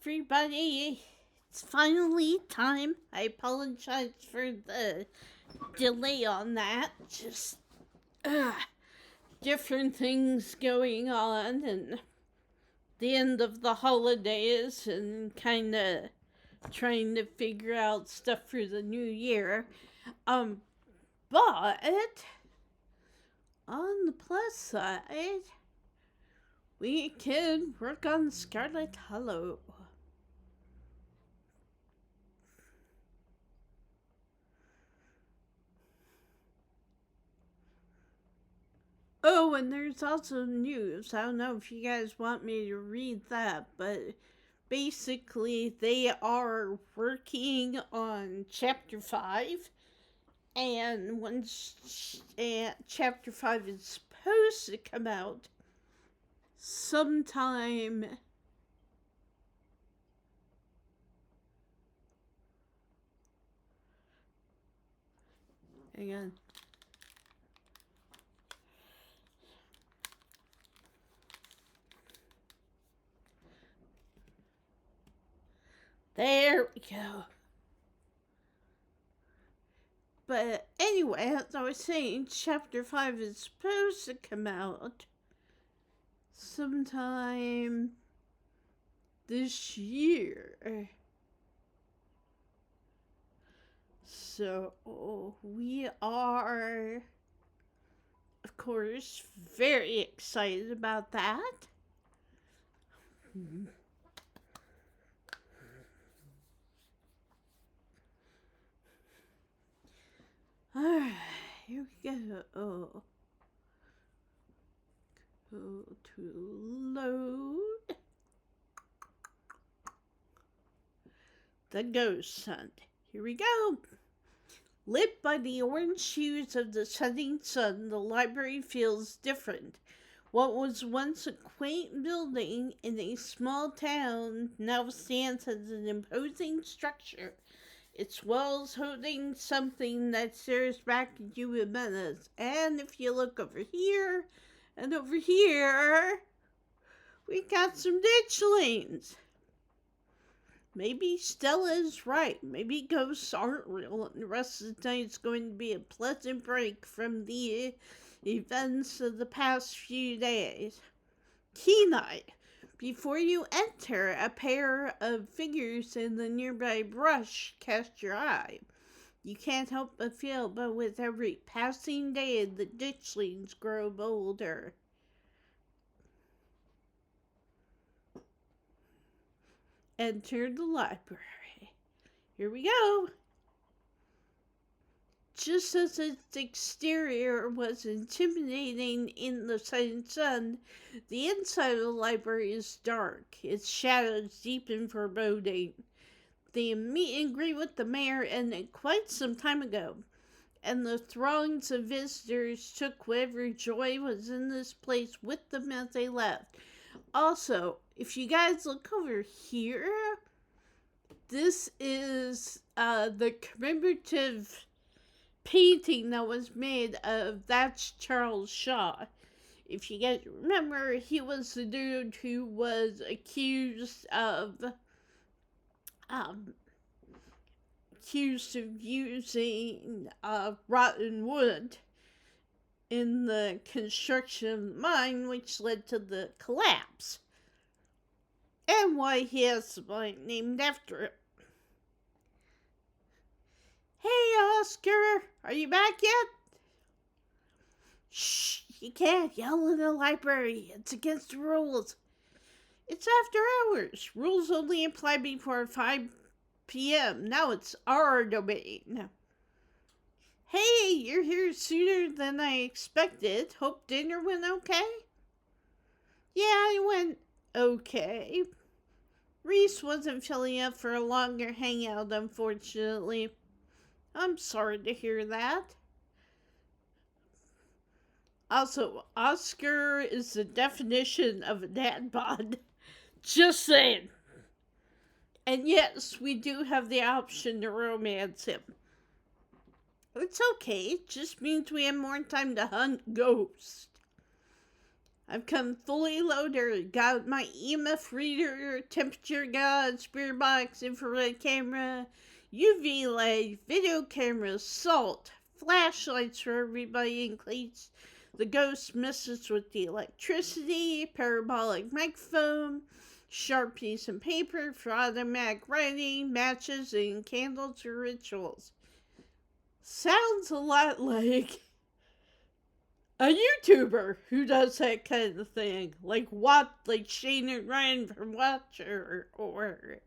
everybody. It's finally time. I apologize for the delay on that. Just different things going on and the end of the holidays and kind of trying to figure out stuff for the new year. But on the plus side, we can work on Scarlet Hollow. Oh, and there's also news. I don't know if you guys want me to read that, but basically, they are working on Chapter 5. And once Chapter 5 is supposed to come out sometime. Hang on. There we go. But anyway, as I was saying, Chapter 5 is supposed to come out sometime this year. So we are, of course, very excited about that. Alright, here we go. Go to load. The Ghost Hunt. Here we go. Lit by the orange hues of the setting sun, the library feels different. What was once a quaint building in a small town now stands as an imposing structure, its walls holding something that stares back at you with menace. And if you look over here and over here, we got some ditchlings. Maybe Stella's right. Maybe ghosts aren't real, and the rest of the night is going to be a pleasant break from the events of the past few days. Key night. Before you enter, a pair of figures in the nearby brush catch your eye. You can't help but feel, but with every passing day, the ditchlings grow bolder. Enter the library. Here we go. Just as its exterior was intimidating in the setting sun, the inside of the library is dark, its shadows deep and foreboding. The meet and greet with the mayor ended quite some time ago, and the throngs of visitors took whatever joy was in this place with them as they left. Also, if you guys look over here, this is the commemorative painting that was made of That's Charles Shaw. If you guys remember, he was the dude who was accused of using rotten wood in the construction of the mine, which led to the collapse, and why he has the mine named after it. Hey, Oscar, are you back yet? Shh, you can't yell in the library. It's against the rules. It's after hours. Rules only apply before 5 p.m. Now it's our domain. Hey, you're here sooner than I expected. Hope dinner went okay? Yeah, it went okay. Reese wasn't feeling up for a longer hangout, unfortunately. I'm sorry to hear that. Also, Oscar is the definition of a dad bod. Just saying. And yes, we do have the option to romance him. It's okay, it just means we have more time to hunt ghosts. I've come fully loaded. Got my EMF reader, temperature gauge, spirit box, infrared camera, UV light, video camera, salt, flashlights for everybody in case the ghost messes with the electricity, parabolic microphone, Sharpies and paper for automatic writing, matches, and candles for rituals. Sounds a lot like a YouTuber who does that kind of thing, like Shane and Ryan from Watcher, or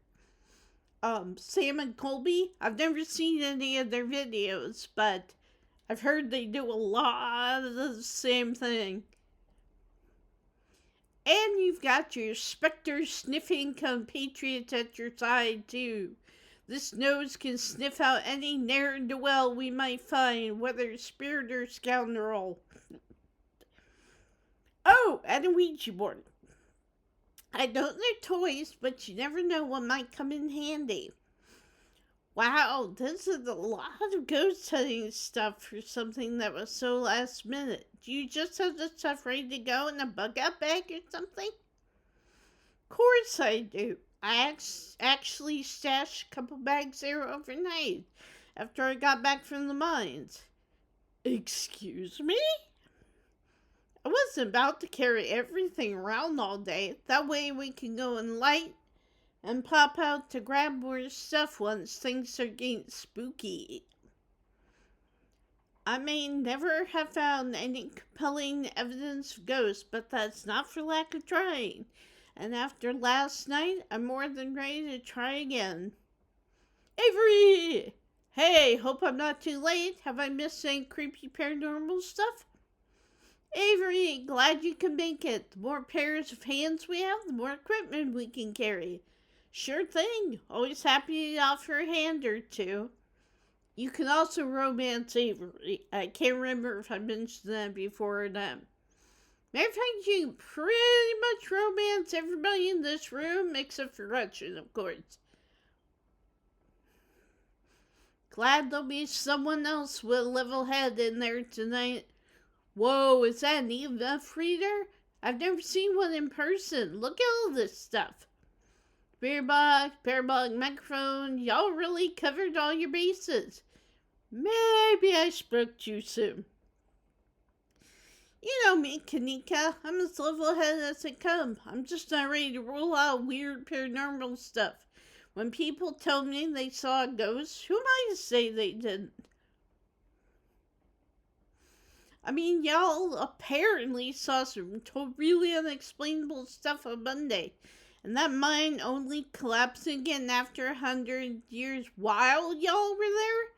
Sam and Colby. I've never seen any of their videos, but I've heard they do a lot of the same thing. And you've got your specter-sniffing compatriots at your side, too. This nose can sniff out any ne'er-do-well we might find, whether spirit or scoundrel. Oh, and a Ouija board. I know they're toys, but you never know what might come in handy. Wow, this is a lot of ghost hunting stuff for something that was so last minute. Do you just have the stuff ready to go in a bug-out bag or something? Of course I do. I actually stashed a couple bags there overnight after I got back from the mines. Excuse me? I wasn't about to carry everything around all day. That way we can go in light and pop out to grab more stuff once things are getting spooky. I may never have found any compelling evidence of ghosts, but that's not for lack of trying. And after last night, I'm more than ready to try again. Avery! Hey, hope I'm not too late. Have I missed any creepy paranormal stuff? Avery, glad you can make it. The more pairs of hands we have, the more equipment we can carry. Sure thing. Always happy to offer a hand or two. You can also romance Avery. I can't remember if I mentioned that before or not. Matter of fact, you can pretty much romance everybody in this room, except for Gretchen, of course. Glad there'll be someone else with a level head in there tonight. Whoa, is that an EMF reader? I've never seen one in person. Look at all this stuff. Beer box, parabolic microphone, y'all really covered all your bases. Maybe I spoke too soon. You know me, Kanika. I'm as level-headed as they come. I'm just not ready to rule out weird paranormal stuff. When people tell me they saw a ghost, who am I to say they didn't? I mean, y'all apparently saw some really unexplainable stuff on Monday. And that mine only collapsing again after 100 years while y'all were there?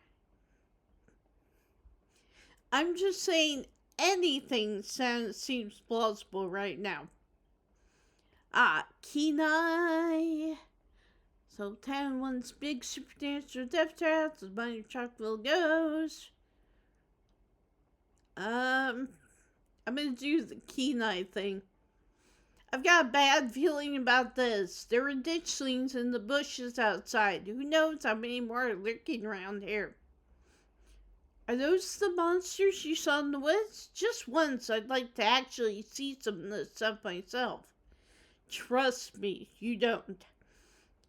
I'm just saying anything seems plausible right now. Kenai. So town once big supernatural death traps as minor Chalkville goes. I'm gonna do the Kenai thing. I've got a bad feeling about this. There were ditchlings in the bushes outside. Who knows how many more are lurking around here? Are those the monsters you saw in the woods? Just once, I'd like to actually see some of this stuff myself. Trust me, you don't.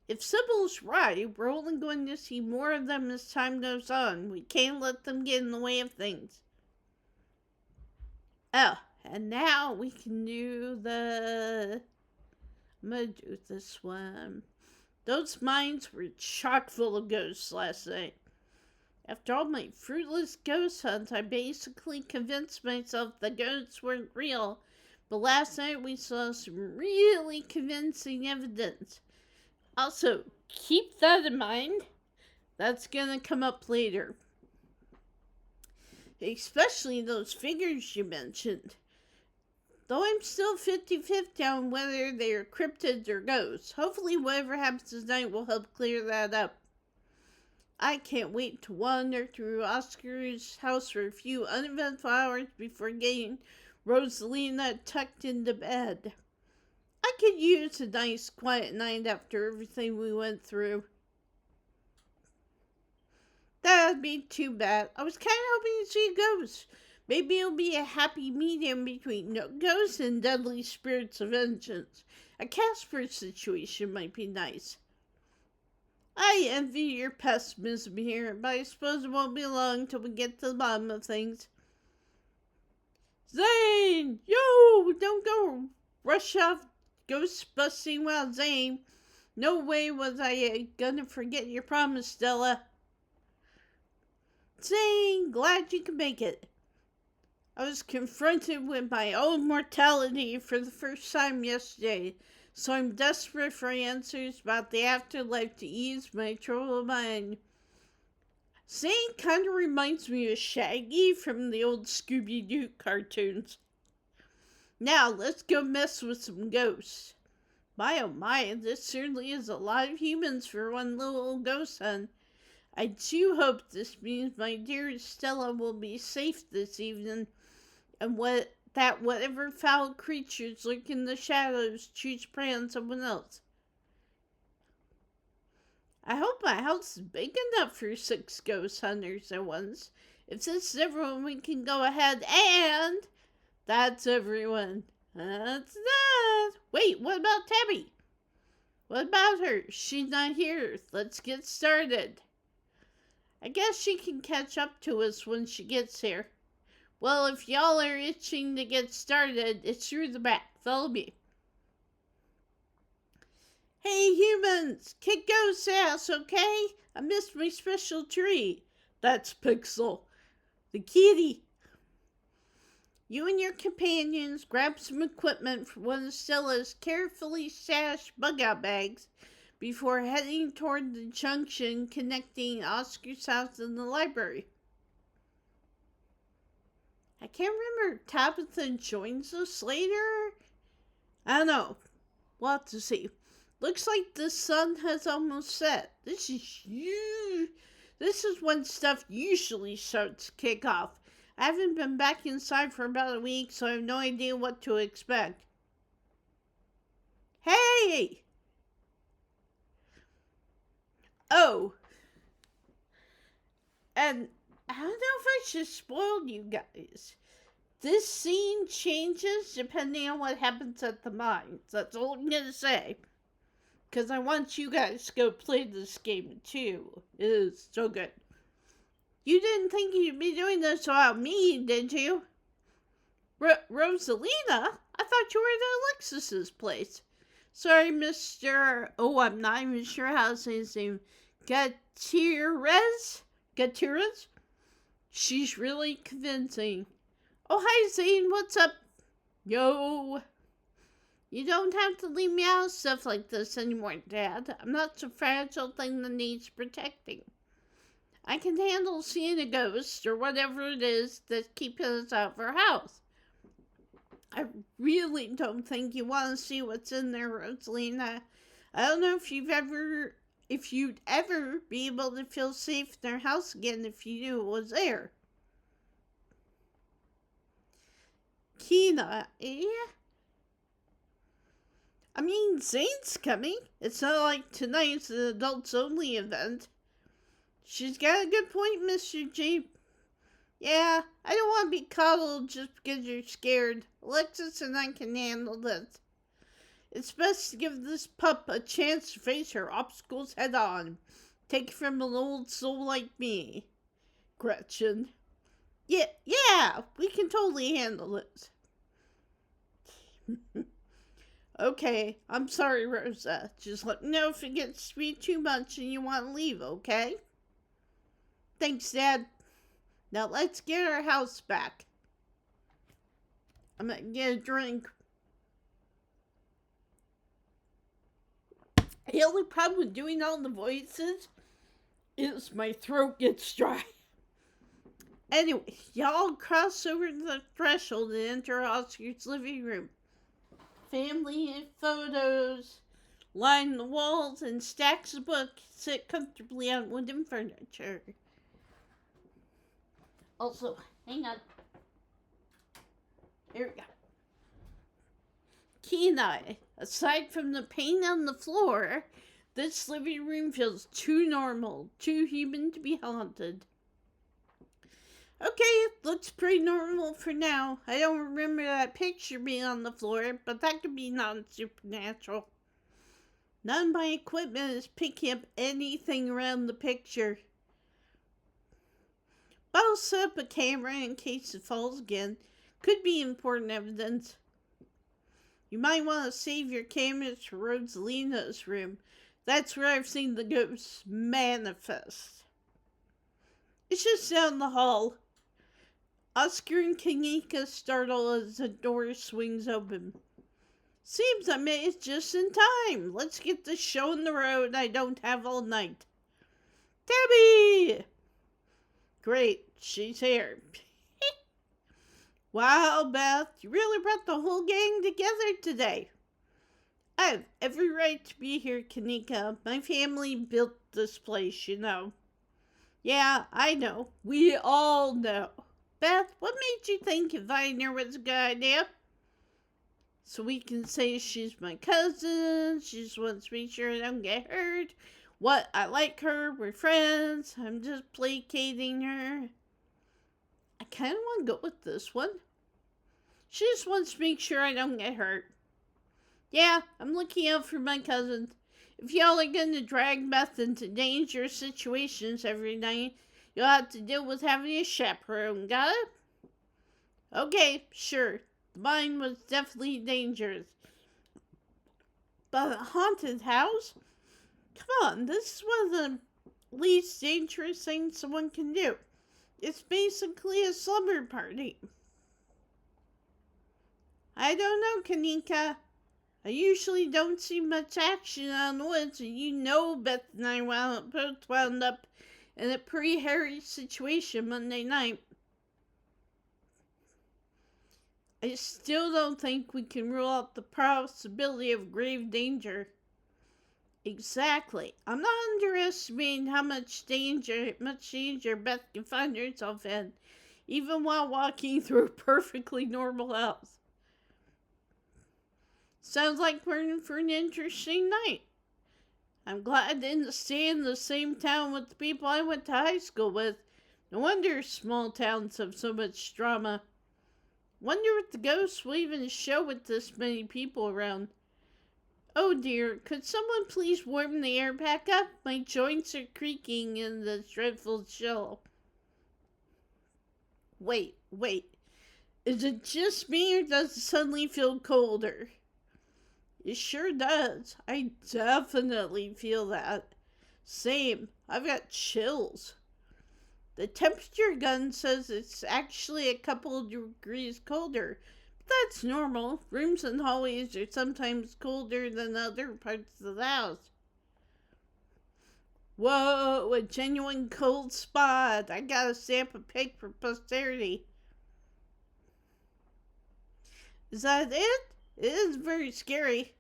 If Sybil's right, we're only going to see more of them as time goes on. We can't let them get in the way of things. Oh, and now we can do I'm gonna do this one. Those mines were chock full of ghosts last night. After all my fruitless ghost hunts, I basically convinced myself the ghosts weren't real. But last night we saw some really convincing evidence. Also, keep that in mind. That's gonna come up later. Especially those figures you mentioned. Though I'm still 50-50 on whether they're cryptids or ghosts. Hopefully whatever happens tonight will help clear that up. I can't wait to wander through Oscar's house for a few uneventful hours before getting Rosalina tucked into bed. I could use a nice quiet night after everything we went through. That'd be too bad. I was kind of hoping to see a ghost. Maybe it'll be a happy medium between no ghosts and deadly spirits of vengeance. A Casper situation might be nice. I envy your pessimism here, but I suppose it won't be long till we get to the bottom of things. Zane! Yo! Don't go rush off ghost busting while Zane. No way was I gonna forget your promise, Stella. Zane, glad you could make it. I was confronted with my own mortality for the first time yesterday, so I'm desperate for answers about the afterlife to ease my troubled mind. Zane kind of reminds me of Shaggy from the old Scooby-Doo cartoons. Now, let's go mess with some ghosts. My oh my, this certainly is a lot of humans for one little ghost hunt. I do hope this means my dear Stella will be safe this evening, and whatever foul creatures lurk in the shadows choose prey on someone else. I hope my house is big enough for 6 ghost hunters at once. If this is everyone, we can go ahead and... That's everyone. That's that. Wait, what about Tabby? What about her? She's not here. Let's get started. I guess she can catch up to us when she gets here. Well, if y'all are itching to get started, it's through the back. Follow me. Hey, humans! Kick ghost ass, okay? I missed my special treat. That's Pixel, the kitty. You and your companions grab some equipment from one of Stella's carefully stashed bug-out bags before heading toward the junction connecting Oscar's house and the library. I can't remember if Tabitha joins us later. I don't know. We'll have to see. Looks like the sun has almost set. This is huge. This is when stuff usually starts to kick off. I haven't been back inside for about a week, so I have no idea what to expect. Hey! Oh. And I don't know if I should spoil you guys. This scene changes depending on what happens at the mines. That's all I'm going to say. Because I want you guys to go play this game too. It is so good. You didn't think you'd be doing this without me, did you? Rosalina? I thought you were at Alexis's place. Sorry, Mr. Oh, I'm not even sure how to say his name. Gutierrez? She's really convincing. Oh, hi, Zane. What's up? Yo. You don't have to leave me out of stuff like this anymore, Dad. I'm not some fragile thing that needs protecting. I can handle seeing a ghost or whatever it is that's keeping us out of our house. I really don't think you want to see what's in there, Rosalina. I don't know if you'd ever be able to feel safe in their house again if you knew it was there. Kina, eh? I mean, Zane's coming. It's not like tonight's an adults-only event. She's got a good point, Mr. G. Yeah, I don't want to be coddled just because you're scared. Alexis and I can handle this. It's best to give this pup a chance to face her obstacles head on. Take it from an old soul like me. Gretchen. Yeah, we can totally handle it. Okay, I'm sorry, Rosa. Just let me know if it gets to be too much and you want to leave, okay? Thanks, Dad. Now let's get our house back. I'm gonna get a drink. The only problem with doing all the voices is my throat gets dry. Anyway, y'all cross over the threshold and enter Oscar's living room. Family photos line the walls and stacks of books sit comfortably on wooden furniture. Also, hang on. Here we go. Key and I, aside from the paint on the floor, this living room feels too normal, too human to be haunted. Okay, it looks pretty normal for now. I don't remember that picture being on the floor, but that could be non-supernatural. None of my equipment is picking up anything around the picture. But I'll set up a camera in case it falls again. Could be important evidence. You might want to save your cameras for Rosalina's room. That's where I've seen the ghosts manifest. It's just down the hall. Oscar and Kanika startle as the door swings open. Seems I made it just in time. Let's get this show on the road. I don't have all night. Debbie! Great, she's here. Wow, Beth, you really brought the whole gang together today. I have every right to be here, Kanika. My family built this place, you know. Yeah, I know. We all know. Beth, what made you think inviting her was a good idea? So we can say she's my cousin, she just wants to make sure I don't get hurt. What, I like her, we're friends, I'm just placating her. I kind of want to go with this one. She just wants to make sure I don't get hurt. Yeah, I'm looking out for my cousin. If y'all are gonna drag Beth into dangerous situations every night, you'll have to deal with having a chaperone, got it? Okay, sure. Mine was definitely dangerous. But a haunted house? Come on, this is one of the least dangerous things someone can do. It's basically a slumber party. I don't know, Kanika. I usually don't see much action on the woods, and you know Beth and I both wound up in a pretty hairy situation Monday night. I still don't think we can rule out the possibility of grave danger. Exactly. I'm not underestimating how much danger Beth can find herself in, even while walking through a perfectly normal house. Sounds like we're in for an interesting night. I'm glad I didn't stay in the same town with the people I went to high school with. No wonder small towns have so much drama. Wonder if the ghosts will even show with this many people around. Oh dear, could someone please warm the air back up? My joints are creaking in this dreadful chill. Wait. Is it just me or does it suddenly feel colder? It sure does. I definitely feel that. Same. I've got chills. The temperature gun says it's actually a couple of degrees colder. But that's normal. Rooms and hallways are sometimes colder than other parts of the house. Whoa, a genuine cold spot. I gotta stamp a pic for posterity. Is that it? It is very scary.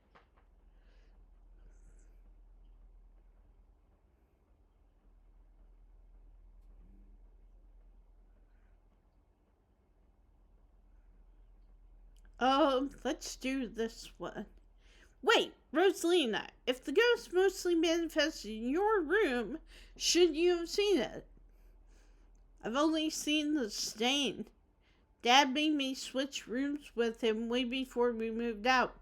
Let's do this one. Wait, Rosalina, if the ghost mostly manifested in your room, should you have seen it? I've only seen the stain. Dad made me switch rooms with him way before we moved out.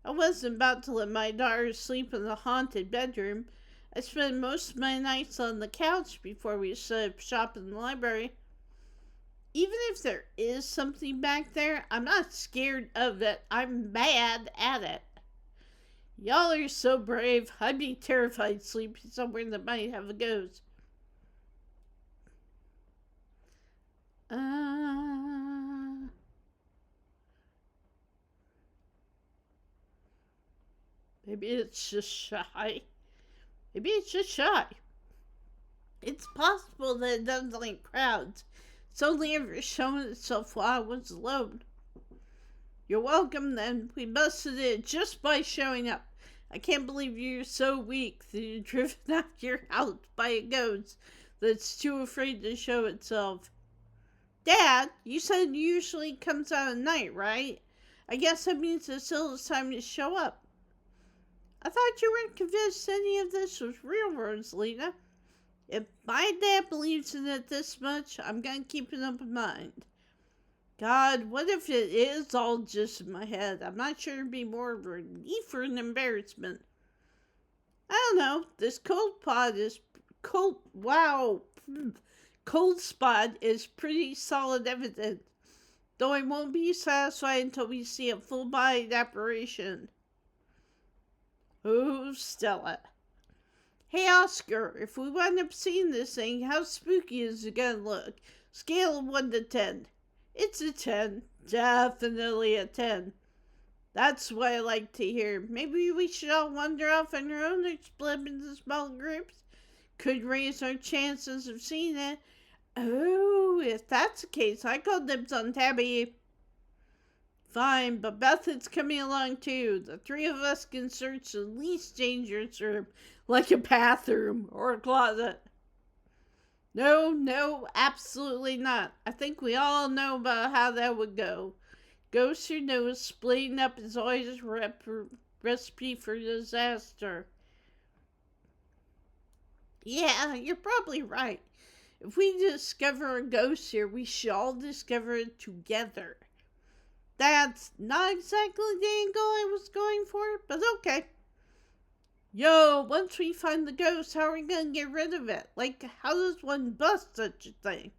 I wasn't about to let my daughter sleep in the haunted bedroom. I spent most of my nights on the couch before we set up shop in the library. Even if there is something back there, I'm not scared of it. I'm mad at it. Y'all are so brave. I'd be terrified sleeping somewhere that might have a ghost. Maybe it's just shy. It's possible that it doesn't like crowds. It's only ever shown itself while I was alone. You're welcome then. We busted it just by showing up. I can't believe you're so weak that you're driven out of your house by a ghost that's too afraid to show itself. Dad, you said it usually comes out at night, right? I guess that means it still is time to show up. I thought you weren't convinced any of this was real, Rosalina. If my dad believes in it this much, I'm gonna keep an open mind. God, what if it is all just in my head? I'm not sure it'd be more of a relief or an embarrassment. I don't know. This wow. Cold spot is pretty solid evidence. Though I won't be satisfied until we see a full-bodied apparition. Oh, Stella. Hey, Oscar, if we wind up seeing this thing, how spooky is it gonna look? Scale of 1 to 10. It's a 10. Definitely a 10. That's what I like to hear. Maybe we should all wander off on our own or split up into small groups. Could raise our chances of seeing it. Oh, if that's the case, I call dibs on Tabby. Fine, but Beth is coming along too. The three of us can search the least dangerous room, like a bathroom or a closet. No, absolutely not. I think we all know about how that would go. Ghost who knows splitting up is always a recipe for disaster. Yeah, you're probably right. If we discover a ghost here, we should all discover it together. That's not exactly the angle I was going for, but okay. Yo, once we find the ghost, how are we gonna get rid of it? Like, how does one bust such a thing?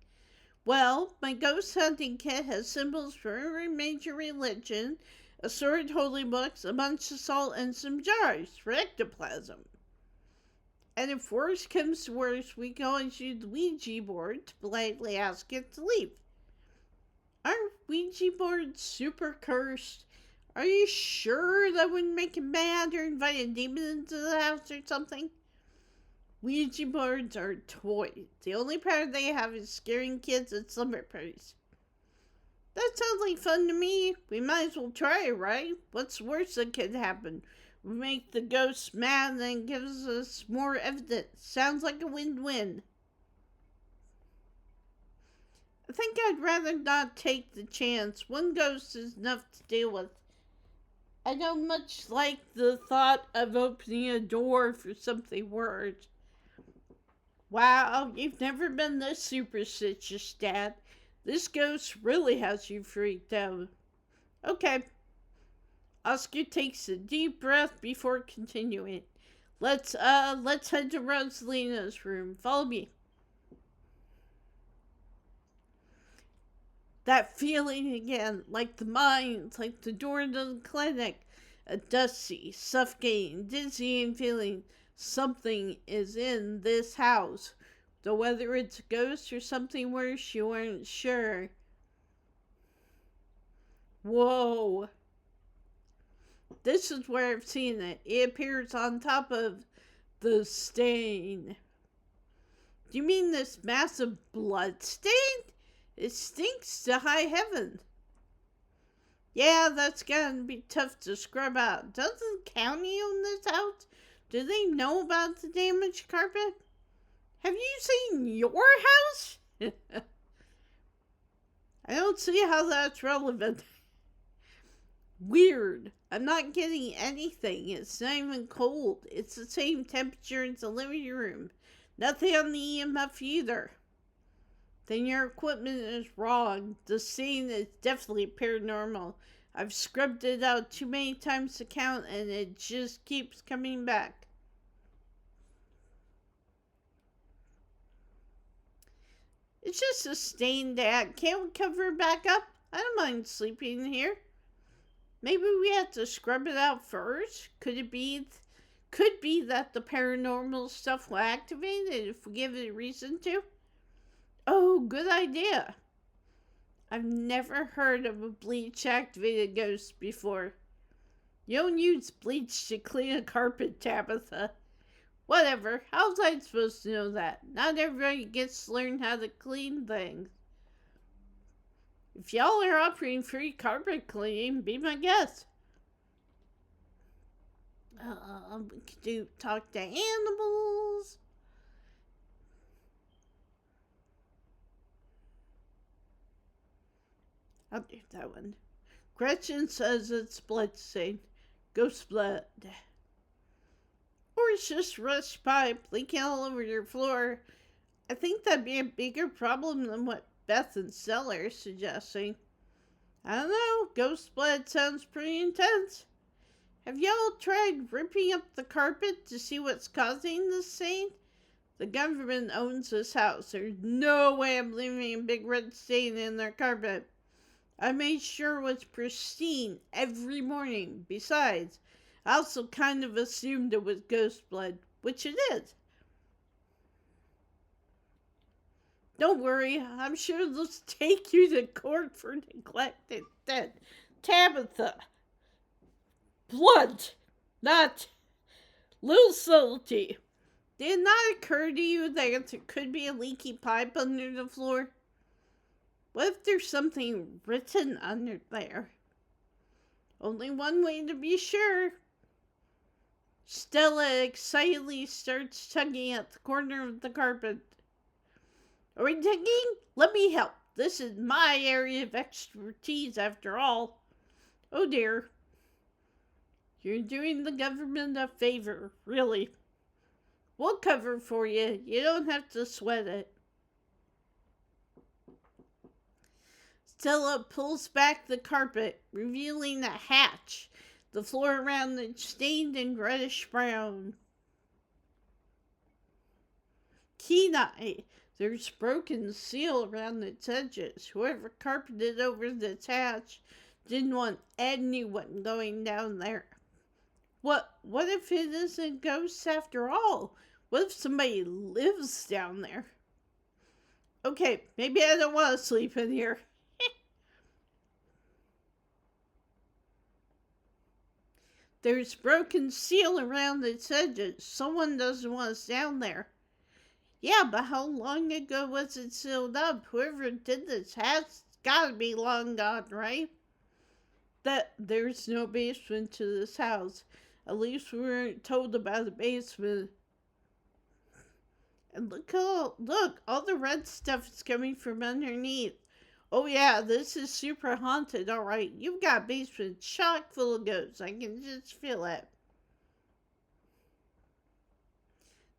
Well, my ghost hunting kit has symbols for every major religion, assorted holy books, a bunch of salt, and some jars for ectoplasm. And if worse comes to worse, we can always use the Ouija board to politely ask it to leave. Aren't Ouija boards super cursed? Are you sure that wouldn't make him mad or invite a demon into the house or something? Ouija boards are toys. The only power they have is scaring kids at slumber parties. That sounds like fun to me. We might as well try it, right? What's the worst that could happen? We make the ghost mad and then gives us more evidence. Sounds like a win-win. I think I'd rather not take the chance. One ghost is enough to deal with. I don't much like the thought of opening a door for something worse. Wow, you've never been this superstitious, Dad. This ghost really has you freaked out. Okay. Oscar takes a deep breath before continuing. Let's head to Rosalina's room. Follow me. That feeling again, like the mines, like the door to the clinic. A dusty, suffocating, dizzying feeling. Something is in this house. Though whether it's a ghost or something worse, you weren't sure. Whoa. This is where I've seen it. It appears on top of the stain. Do you mean this massive blood stain? It stinks to high heaven. Yeah, that's gonna be tough to scrub out. Doesn't county own this house? Do they know about the damaged carpet? Have you seen your house? I don't see how that's relevant. Weird. I'm not getting anything. It's not even cold. It's the same temperature as the living room. Nothing on the EMF either. Then your equipment is wrong. The scene is definitely paranormal. I've scrubbed it out too many times to count, and it just keeps coming back. It's just a stain, Dad. Can't we cover it back up? I don't mind sleeping here. Maybe we have to scrub it out first? Could be that the paranormal stuff will activate it if we give it a reason to? Oh, good idea. I've never heard of a bleach-activated ghost before. You don't use bleach to clean a carpet, Tabitha. Whatever, how was I supposed to know that? Not everybody gets to learn how to clean things. If y'all are offering free carpet cleaning, be my guest. We could talk to animals. I'll do that one. Gretchen says it's blood stain. Ghost blood. Or it's just rust pipe leaking all over your floor. I think that'd be a bigger problem than what Beth and Stella are suggesting. I don't know, ghost blood sounds pretty intense. Have y'all tried ripping up the carpet to see what's causing this stain? The government owns this house. There's no way I'm leaving a big red stain in their carpet. I made sure it was pristine every morning. Besides, I also kind of assumed it was ghost blood, which it is. Don't worry, I'm sure they'll take you to court for neglected dead. Tabitha. Blood, not little subtlety. Did it not occur to you that there could be a leaky pipe under the floor? What if there's something written under there? Only one way to be sure. Stella excitedly starts tugging at the corner of the carpet. Are we tugging? Let me help. This is my area of expertise after all. Oh dear. You're doing the government a favor, really. We'll cover for you. You don't have to sweat it. Stella pulls back the carpet, revealing a hatch. The floor around it stained in reddish brown. Keen eye. There's broken seal around its edges. Whoever carpeted over this hatch didn't want anyone going down there. What if it isn't ghosts after all? What if somebody lives down there? Okay, maybe I don't want to sleep in here. There's broken seal around its edges. Someone doesn't want us down there. Yeah, but how long ago was it sealed up? Whoever did this has gotta be long gone, right? That there's no basement to this house. At least we weren't told about a basement. And look, all the red stuff is coming from underneath. Oh yeah, this is super haunted, alright. You've got a basement chock full of ghosts. I can just feel it.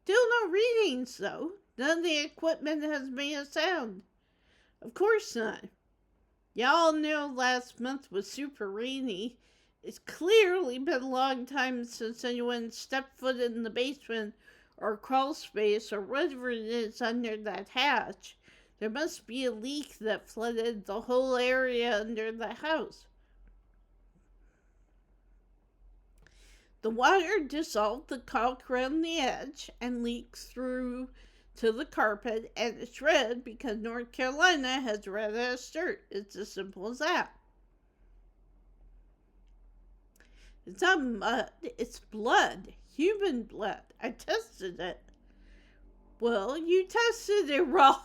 Still no readings, though. None of the equipment has made a sound. Of course not. Y'all know last month was super rainy. It's clearly been a long time since anyone stepped foot in the basement or crawl space or whatever it is under that hatch. There must be a leak that flooded the whole area under the house. The water dissolved the caulk around the edge and leaks through to the carpet, and it's red because North Carolina has red ass dirt. It's as simple as that. It's not mud, it's blood. Human blood. I tested it. Well, you tested it wrong.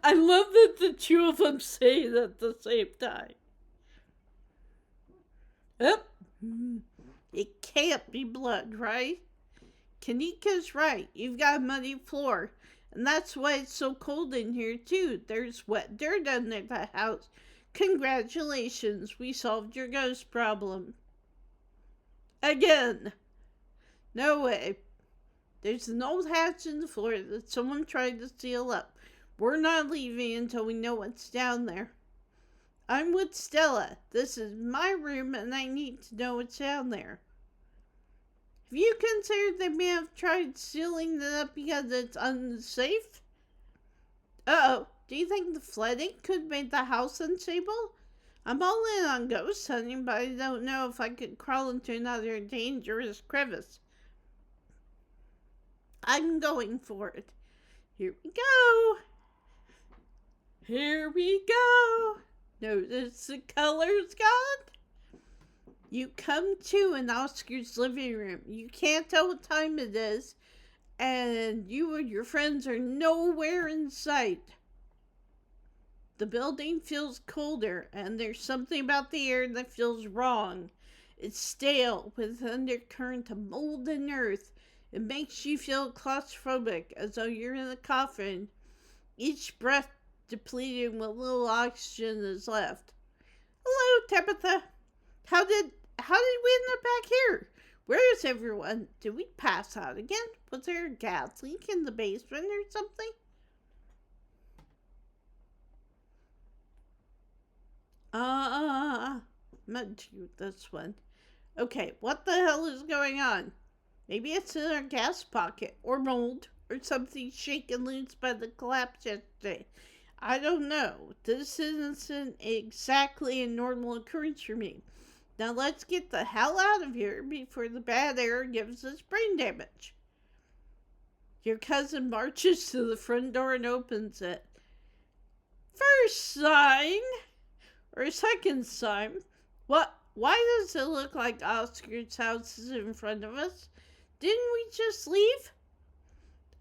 I love that the two of them say it at the same time. Yep. It can't be blood, right? Kanika's right. You've got a muddy floor. And that's why it's so cold in here, too. There's wet dirt under the house. Congratulations, we solved your ghost problem. Again. No way. There's an old hatch in the floor that someone tried to seal up. We're not leaving until we know what's down there. I'm with Stella. This is my room and I need to know what's down there. Have you considered they may have tried sealing it up because it's unsafe? Uh-oh. Do you think the flooding could make the house unstable? I'm all in on ghost hunting, but I don't know if I could crawl into another dangerous crevice. I'm going for it. Here we go. Here we go. Notice the color's gone? You come to an Oscar's living room. You can't tell what time it is, and you and your friends are nowhere in sight. The building feels colder, and there's something about the air that feels wrong. It's stale, with an undercurrent of mold and earth. It makes you feel claustrophobic, as though you're in a coffin. Each breath depleting what little oxygen is left. Hello, Tabitha. How did we end up back here? Where is everyone? Did we pass out again? Was there a gas leak in the basement or something? Meant to this one. Okay, what the hell is going on? Maybe it's in our gas pocket, or mold, or something shaken loose by the collapse yesterday. I don't know. This isn't exactly a normal occurrence for me. Now let's get the hell out of here before the bad air gives us brain damage. Your cousin marches to the front door and opens it. First sign, or second sign. What? Why does it look like Oscar's house is in front of us? Didn't we just leave?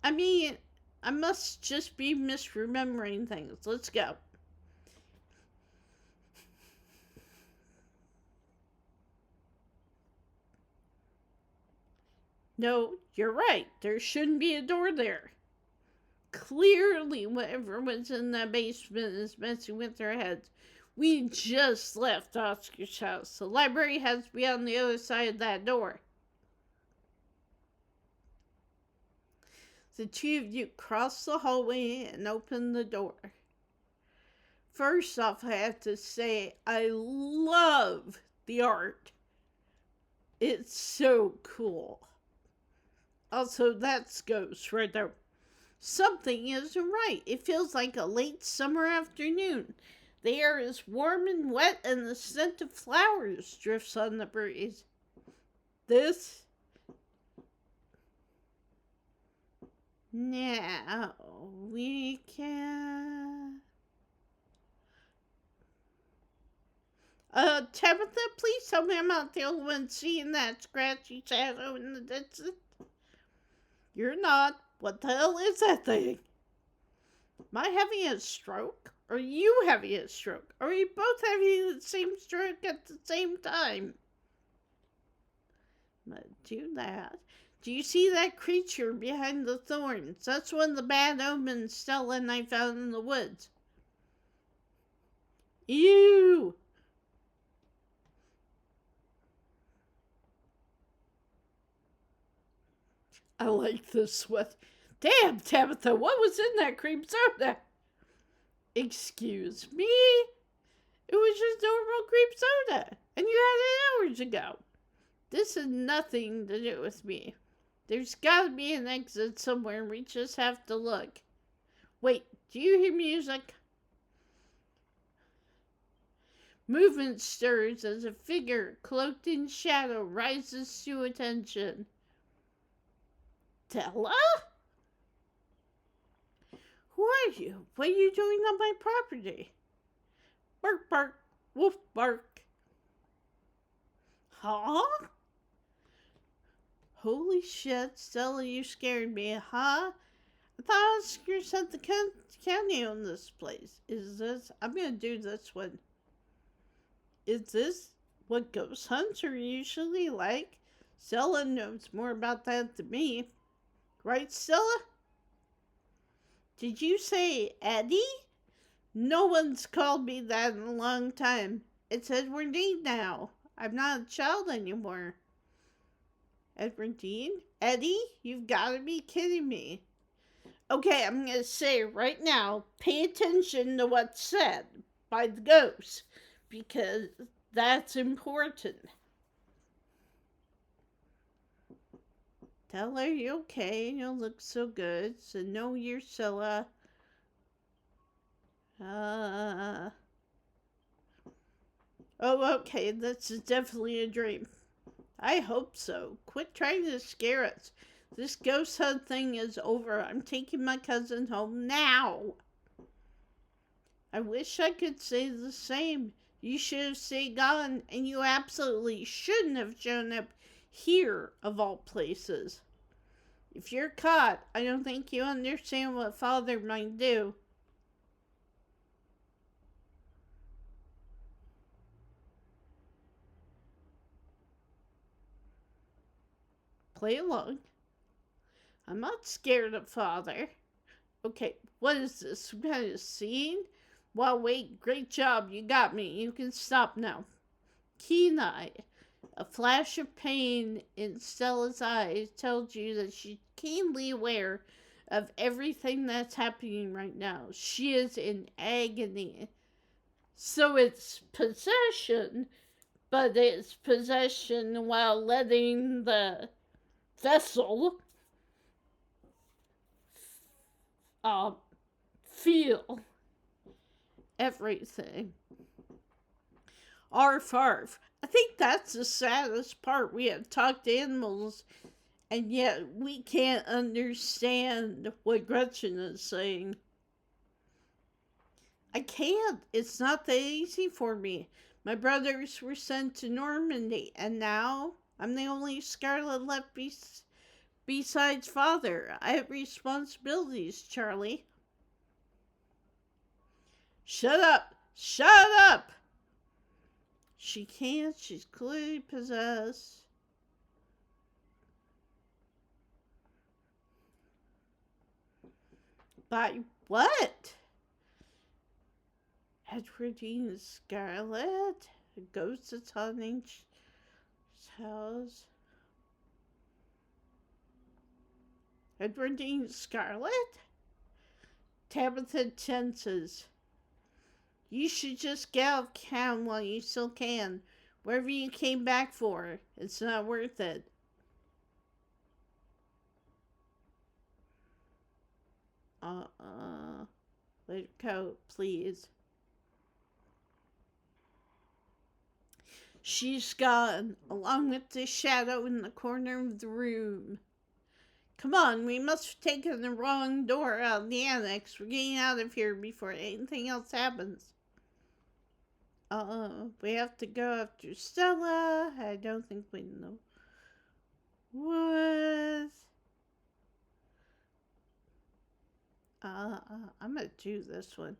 I mean, I must just be misremembering things. Let's go. No, you're right. There shouldn't be a door there. Clearly, whatever's in that basement is messing with their heads. We just left Oscar's house. The library has to be on the other side of that door. The two of you cross the hallway and open the door. First off, I have to say, I love the art. It's so cool. Also, that's Ghost right there. Something isn't right. It feels like a late summer afternoon. The air is warm and wet, and the scent of flowers drifts on the breeze. This? Now, we can... Tabitha, please tell me I'm not the only one seeing that scratchy shadow in the distance. You're not. What the hell is that thing? Am I having a stroke? Are you having a stroke? Are we both having the same stroke at the same time? I'm gonna do that. Do you see that creature behind the thorns? That's one of the bad omens Stella and I found in the woods. Ew! I like this sweat. Damn, Tabitha, what was in that cream soda? Excuse me? It was just normal cream soda, and you had it hours ago. This has nothing to do with me. There's gotta be an exit somewhere, and we just have to look. Wait, do you hear music? Movement stirs as a figure cloaked in shadow rises to attention. Stella? Who are you? What are you doing on my property? Bark, bark, woof, bark. Huh? Holy shit, Stella, you scared me, huh? I thought Oscar sent the county on this place. I'm gonna do this one. Is this what ghost hunts are usually like? Stella knows more about that than me. Right, Stella? Did you say Eddie? No one's called me that in a long time. It's Edwardine now. I'm not a child anymore. Edwardine? Eddie? You've got to be kidding me. Okay, I'm going to say right now, pay attention to what's said by the ghost, because that's important. Tell her you're okay, you look so good, so no, you're Stella. Oh, okay, this is definitely a dream. I hope so. Quit trying to scare us. This ghost hunt thing is over. I'm taking my cousin home now. I wish I could say the same. You should have stayed gone, and you absolutely shouldn't have shown up here, of all places. If you're caught, I don't think you understand what Father might do. Play along. I'm not scared of Father. Okay, what is this? Some kind of scene? Well, wait, great job. You got me. You can stop now. Kenai. A flash of pain in Stella's eyes tells you that she's keenly aware of everything that's happening right now. She is in agony. So it's possession, but it's possession while letting the vessel feel everything. Arf, arf. I think that's the saddest part. We have talked animals, and yet we can't understand what Gretchen is saying. I can't. It's not that easy for me. My brothers were sent to Normandy, and now I'm the only Scarlet left besides father. I have responsibilities, Charlie. Shut up! Shut up! She can't. She's clearly possessed. By what? Edwardine Scarlet? A ghost that's haunting house. Edwardine Scarlet? Tabitha tenses. You should just get out of town while you still can. Wherever you came back for, it's not worth it. Let it go, please. She's gone, along with the shadow in the corner of the room. Come on, we must have taken the wrong door out of the annex. We're getting out of here before anything else happens. We have to go after Stella. I don't think we know what. I'm gonna do this one.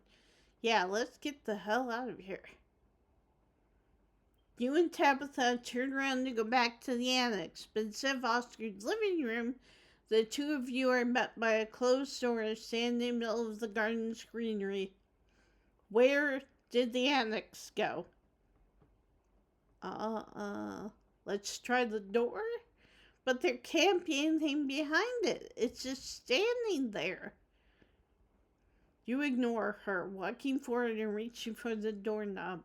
Yeah, let's get the hell out of here. You and Tabitha turn around to go back to the annex, but instead of Oscar's living room, the two of you are met by a closed door standing in the middle of the garden's greenery. Where did the annex go? Let's try the door? But there can't be anything behind it. It's just standing there. You ignore her, walking forward and reaching for the doorknob.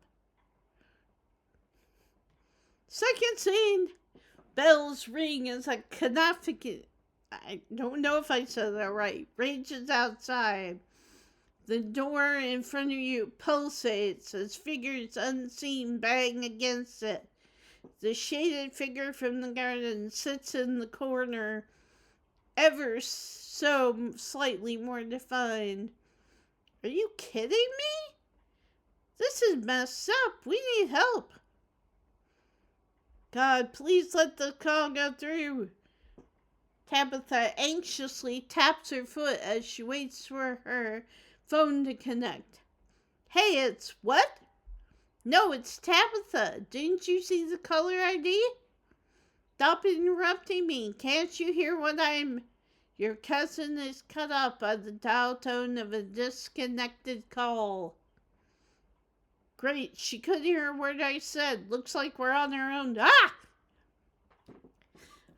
Second scene. Bells ring as a canonically, I don't know if I said that right, rages outside. The door in front of you pulsates as figures unseen bang against it. The shaded figure from the garden sits in the corner, ever so slightly more defined. Are you kidding me? This is messed up. We need help. God, please let the call go through. Tabitha anxiously taps her foot as she waits for her phone to connect. Hey, it's what? No, it's Tabitha. Didn't you see the caller ID? Stop interrupting me. Can't you hear what I'm... Your cousin is cut off by the dial tone of a disconnected call. Great, she couldn't hear a word I said. Looks like we're on our own. Ah!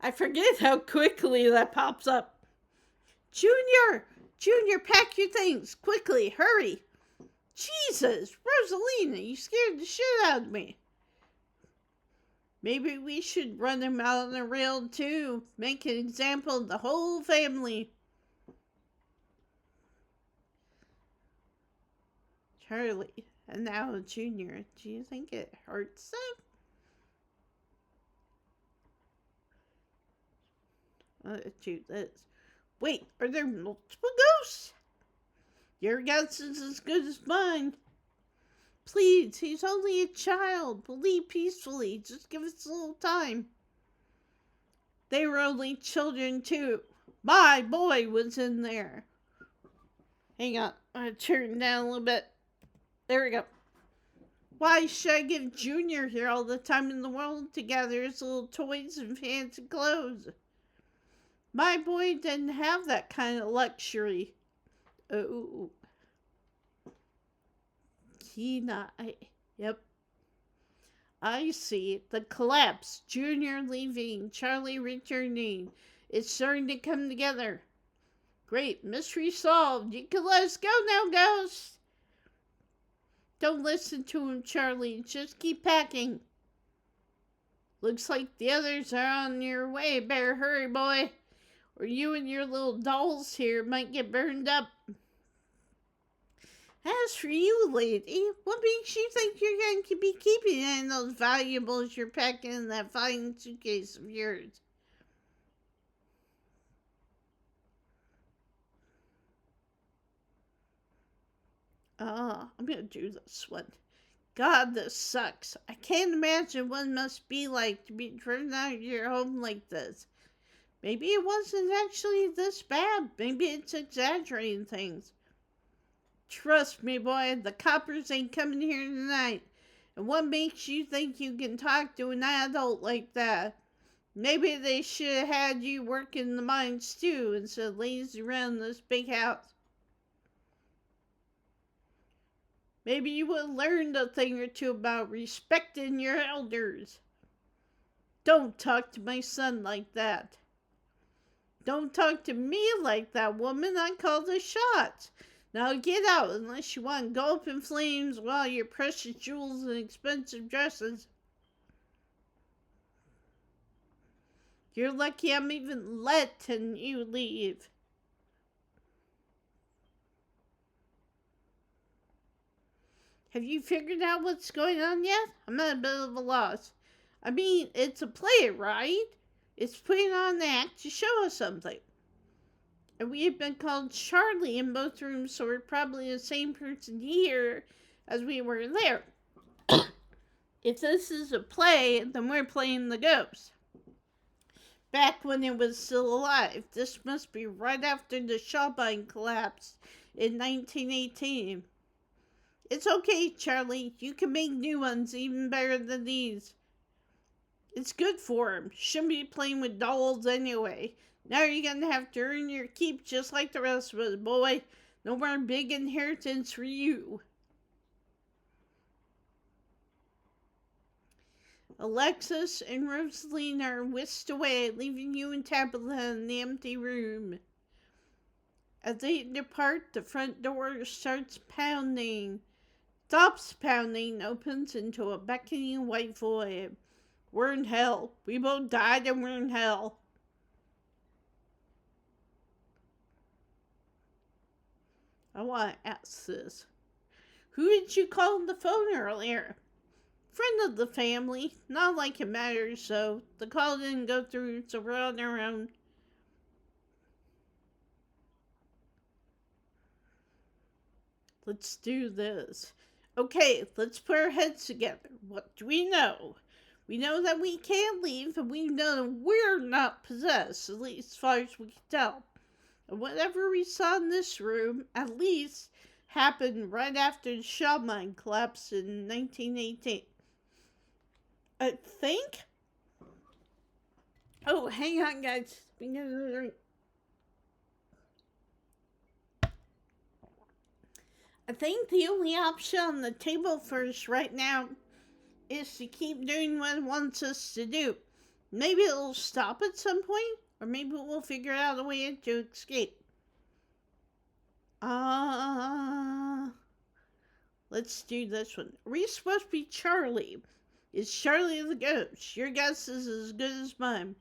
I forget how quickly that pops up. Junior, pack your things. Quickly, hurry. Jesus, Rosalina, you scared the shit out of me. Maybe we should run him out on the rail too. Make an example of the whole family. Charlie, and now Junior, do you think it hurts them? Do this. Wait, are there multiple ghosts? Your guess is as good as mine. Please, he's only a child. Believe peacefully. Just give us a little time. They were only children too. My boy was in there. Hang on. I'm going to turn down a little bit. There we go. Why should I give Junior here all the time in the world to gather his little toys and fancy clothes? My boy didn't have that kind of luxury. Oh. Yep. I see. The collapse. Junior leaving. Charlie returning. It's starting to come together. Great. Mystery solved. You can let us go now, Ghost. Don't listen to him, Charlie. Just keep packing. Looks like the others are on your way. Better hurry, boy. Or you and your little dolls here might get burned up. As for you, lady, what makes you think you're going to be keeping any of those valuables you're packing in that fine suitcase of yours? I'm gonna do this one. God, this sucks. I can't imagine what it must be like to be driven out of your home like this. Maybe it wasn't actually this bad. Maybe it's exaggerating things. Trust me, boy, the coppers ain't coming here tonight. And what makes you think you can talk to an adult like that? Maybe they should have had you work in the mines too, instead of lazy around this big house. Maybe you would have learned a thing or two about respecting your elders. Don't talk to my son like that. Don't talk to me like that, woman. I call the shots. Now get out, unless you want to go up in flames with all your precious jewels and expensive dresses. You're lucky I'm even letting you leave. Have you figured out what's going on yet? I'm at a bit of a loss. I mean, it's a play, right? It's putting on an act to show us something. And we have been called Charlie in both rooms, so we're probably the same person here as we were there. If this is a play, then we're playing the ghost. Back when it was still alive. This must be right after the Shaw mine collapsed in 1918. It's okay, Charlie. You can make new ones even better than these. It's good for him. Shouldn't be playing with dolls anyway. Now you're gonna have to earn your keep just like the rest of us, boy. No more big inheritance for you. Alexis and Rosaline are whisked away, leaving you and Tabitha in the empty room. As they depart, the front door starts pounding. Stops pounding, opens into a beckoning white void. We're in hell. We both died and we're in hell. I want to ask this. Who did you call on the phone earlier? Friend of the family. Not like it matters, so the call didn't go through, so we're on our own. Let's do this. Okay, let's put our heads together. What do we know? We know that we can't leave, and we know that we're not possessed, at least as far as we can tell. And whatever we saw in this room, at least, happened right after the Shaw mine collapsed in 1918. I think... Oh, hang on, guys. I think the only option on the table for us right now is to keep doing what it wants us to do. Maybe it'll stop at some point, or maybe we'll figure out a way to escape. Let's do this one. Are we supposed to be Charlie? Is Charlie the ghost? Your guess is as good as mine.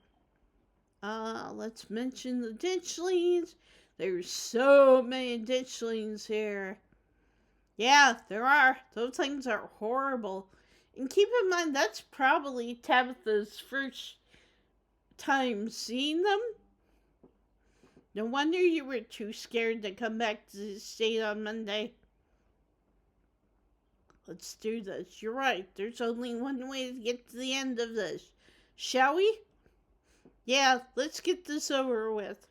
Let's mention the ditchlings. There's so many ditchlings here. Yeah, there are. Those things are horrible. And keep in mind, that's probably Tabitha's first time seeing them. No wonder you were too scared to come back to the state on Monday. Let's do this. You're right. There's only one way to get to the end of this. Shall we? Yeah, let's get this over with.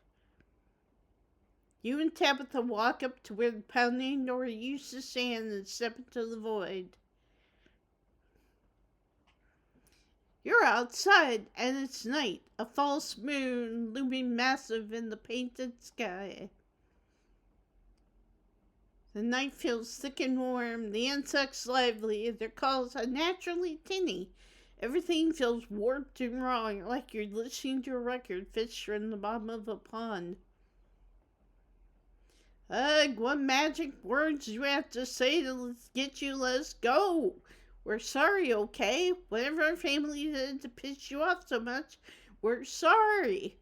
You and Tabitha walk up to where the pounding door used to stand and step into the void. You're outside, and it's night, a false moon looming massive in the painted sky. The night feels thick and warm, the insects lively, their calls unnaturally tinny. Everything feels warped and wrong, like you're listening to a record fished from the bottom of a pond. Ugh, what magic words you have to say to get you let us go? We're sorry, okay? Whatever our family did to piss you off so much, we're sorry.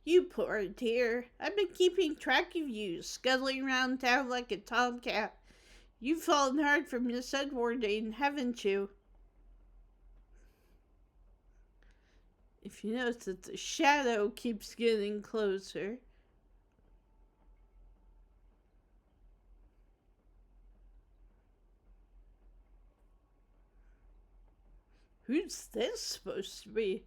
You poor dear. I've been keeping track of you, scuttling around town like a tomcat. You've fallen hard for Miss Edwardine, haven't you? If you notice that the shadow keeps getting closer. Who's this supposed to be?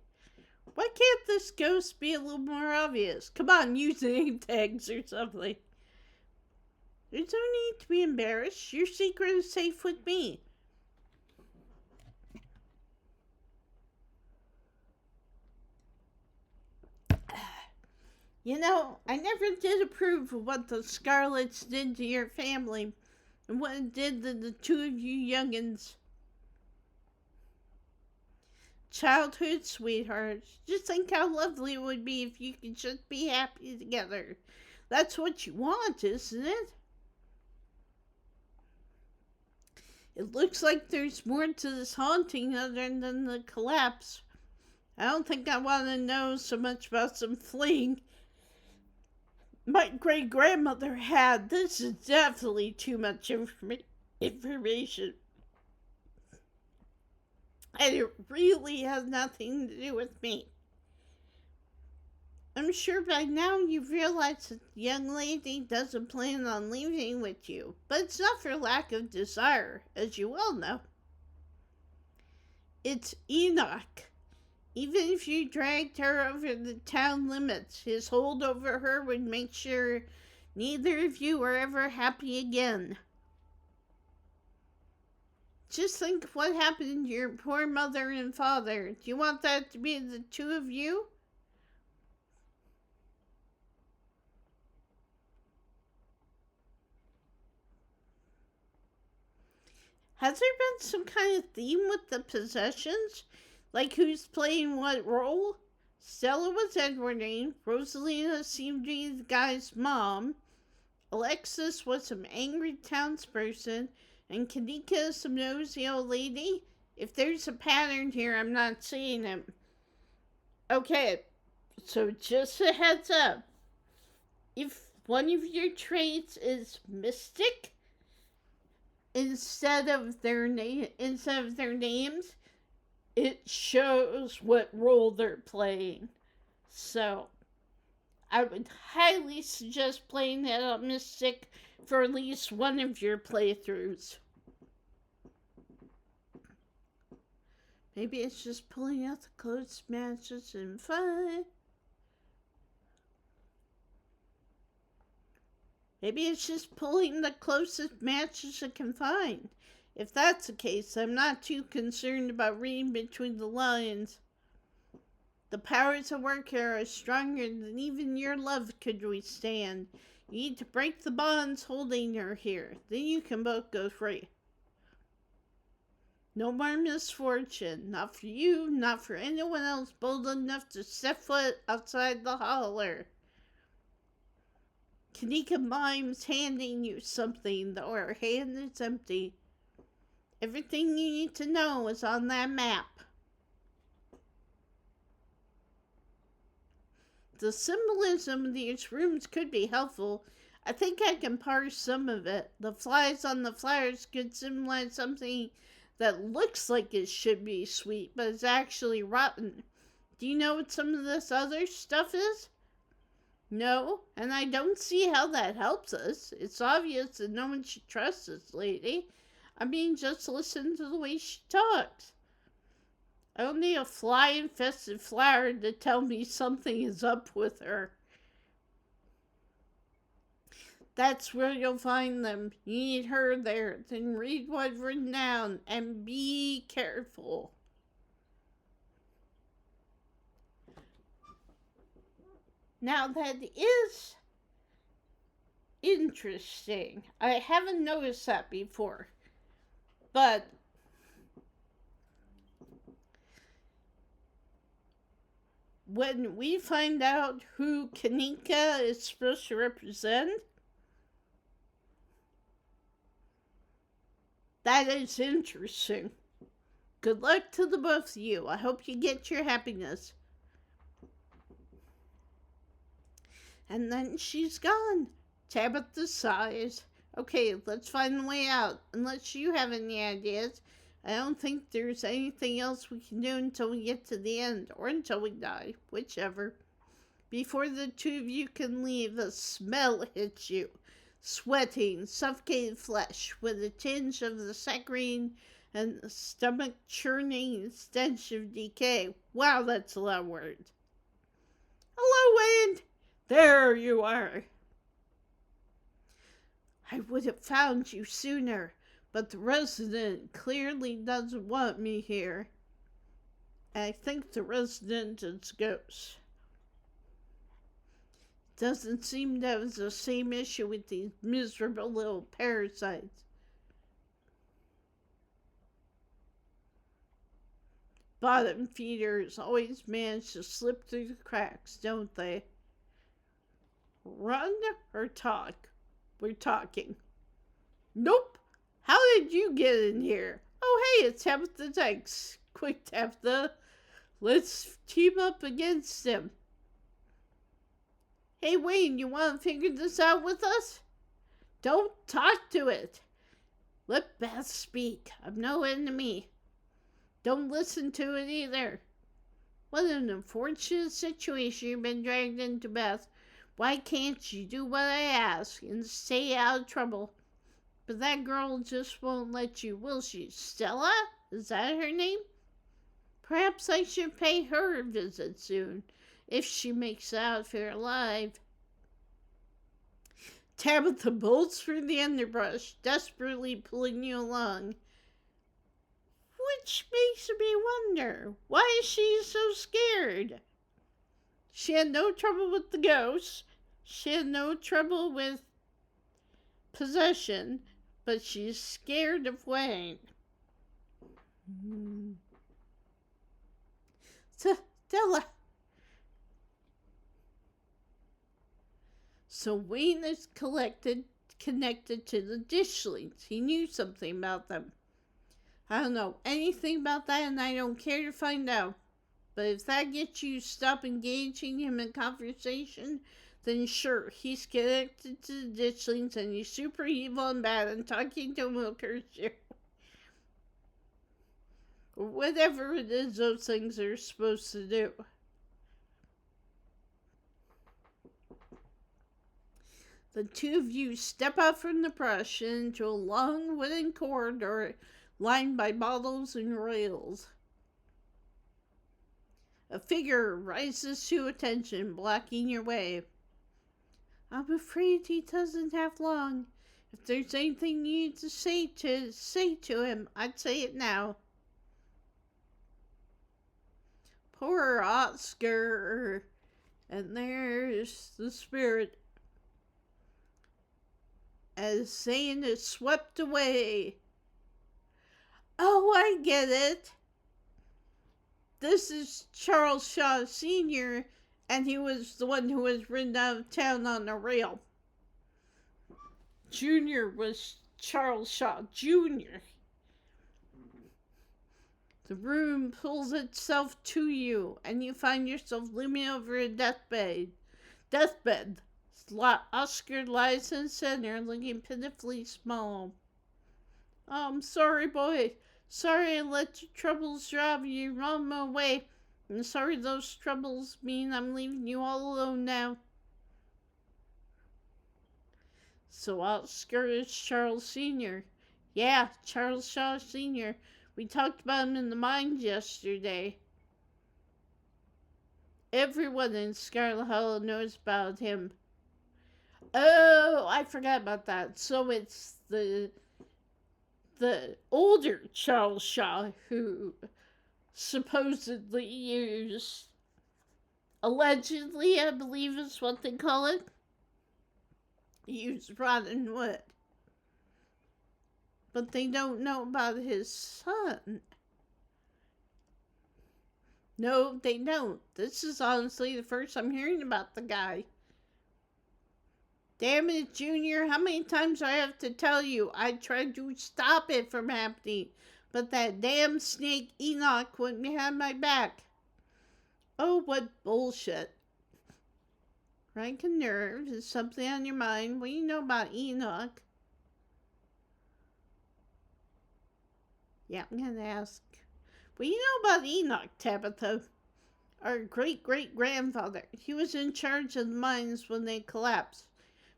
Why can't this ghost be a little more obvious? Come on, use name tags or something. There's no need to be embarrassed. Your secret is safe with me. You know, I never did approve of what the Scarlets did to your family and what it did to the two of you youngins. Childhood sweethearts. Just think how lovely it would be if you could just be happy together. That's what you want, isn't it? It looks like there's more to this haunting other than the collapse. I don't think I want to know so much about some fleeing my great-grandmother had. This is definitely too much information. And it really has nothing to do with me. I'm sure by now you've realized that the young lady doesn't plan on leaving with you, but it's not for lack of desire, as you well know. It's Enoch. Even if you dragged her over the town limits, his hold over her would make sure neither of you were ever happy again. Just think of what happened to your poor mother and father. Do you want that to be the two of you? Has there been some kind of theme with the possessions? Like who's playing what role? Stella was Edwardine, Rosalina seemed to be the guy's mom, Alexis was some angry townsperson, and Kanika is some nosy old lady. If there's a pattern here, I'm not seeing it. Okay, so just a heads up. If one of your traits is mystic, instead of their names, it shows what role they're playing. So I would highly suggest playing that on Mystic for at least one of your playthroughs. Maybe it's just pulling out the close matches and fun. Maybe it's just pulling the closest matches it can find. If that's the case, I'm not too concerned about reading between the lines. The powers at work here are stronger than even your love could withstand. You need to break the bonds holding her here. Then you can both go free. No more misfortune. Not for you, not for anyone else bold enough to set foot outside the holler. Kanika Mime's handing you something, though her hand is empty. Everything you need to know is on that map. The symbolism of these rooms could be helpful. I think I can parse some of it. The flies on the flowers could symbolize something that looks like it should be sweet, but is actually rotten. Do you know what some of this other stuff is? No, and I don't see how that helps us. It's obvious that no one should trust this lady. I mean, just listen to the way she talks. I don't need a fly-infested flower to tell me something is up with her. That's where you'll find them. You need her there. Then read what's written down and be careful. Now that is interesting. I haven't noticed that before. But when we find out who Kanika is supposed to represent, that is interesting. Good luck to the both of you. I hope you get your happiness. And then she's gone. Tabitha sighs. Okay, let's find the way out. Unless you have any ideas, I don't think there's anything else we can do until we get to the end, or until we die, whichever. Before the two of you can leave, a smell hits you. Sweating, suffocated flesh, with a tinge of the saccharine and the stomach-churning stench of decay. Wow, that's a lot of words. Hello, Wind! There you are. I would have found you sooner, but the resident clearly doesn't want me here. I think the resident is a ghost. Doesn't seem to have the same issue with these miserable little parasites. Bottom feeders always manage to slip through the cracks, don't they? Run or talk? We're talking. Nope. How did you get in here? Oh, hey, it's Tabitha Dykes. Quick, Tabitha. Let's team up against him. Hey, Wayne, you want to figure this out with us? Don't talk to it. Let Beth speak. I'm no enemy. Don't listen to it either. What an unfortunate situation you've been dragged into, Beth. Why can't you do what I ask and stay out of trouble? But that girl just won't let you, will she? Stella? Is that her name? Perhaps I should pay her a visit soon, if she makes it out here alive. Tabitha bolts through the underbrush, desperately pulling you along. Which makes me wonder, why is she so scared? She had no trouble with the ghosts. She had no trouble with possession, but she's scared of Wayne. Stella. So Wayne is connected to the Dishlings. He knew something about them. I don't know anything about that, and I don't care to find out. But if that gets you to stop engaging him in conversation, then sure, he's connected to the Dishlings, and he's super evil and bad, and talking to him will curse you. Or whatever it is those things are supposed to do. The two of you step out from the brush into a long wooden corridor lined by bottles and rails. A figure rises to attention, blocking your way. I'm afraid he doesn't have long. If there's anything you need to say to him, I'd say it now. Poor Oscar. And there's the spirit. As Zane is swept away. Oh, I get it. This is Charles Shaw Sr., and he was the one who was ridden out of town on a rail. Junior was Charles Shaw Jr. The room pulls itself to you, and you find yourself looming over a deathbed. Oscar lies in the center, looking pitifully small. Oh, I'm sorry, boy. Sorry I let your troubles drive you run away. I'm sorry those troubles mean I'm leaving you all alone now. So Oscar is Charles Sr. Yeah, Charles Shaw Sr. We talked about him in the mines yesterday. Everyone in Scarlet Hollow knows about him. Oh, I forgot about that. So it's the older Charles Shaw who supposedly used, allegedly, I believe is what they call it, use rotten wood. But they don't know about his son. No, they don't. This is honestly the first I'm hearing about the guy. Damn it, Junior, how many times do I have to tell you? I tried to stop it from happening, but that damn snake Enoch went behind my back. Oh, what bullshit. Rank a nerve. Is something on your mind? What do you know about Enoch? Yeah, I'm gonna ask. What do you know about Enoch, Tabitha? Our great-great-grandfather. He was in charge of the mines when they collapsed.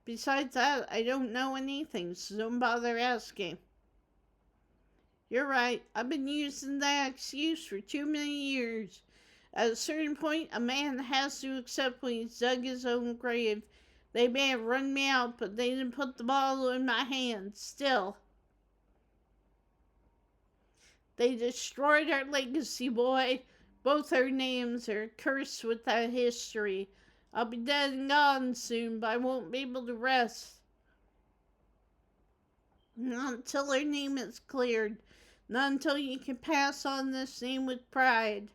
Besides that, I don't know anything, so don't bother asking. You're right. I've been using that excuse for too many years. At a certain point, a man has to accept when he's dug his own grave. They may have run me out, but they didn't put the bottle in my hand. Still. They destroyed our legacy, boy. Both our names are cursed with that history. I'll be dead and gone soon, but I won't be able to rest. Not until our name is cleared. Not until you can pass on this name with pride.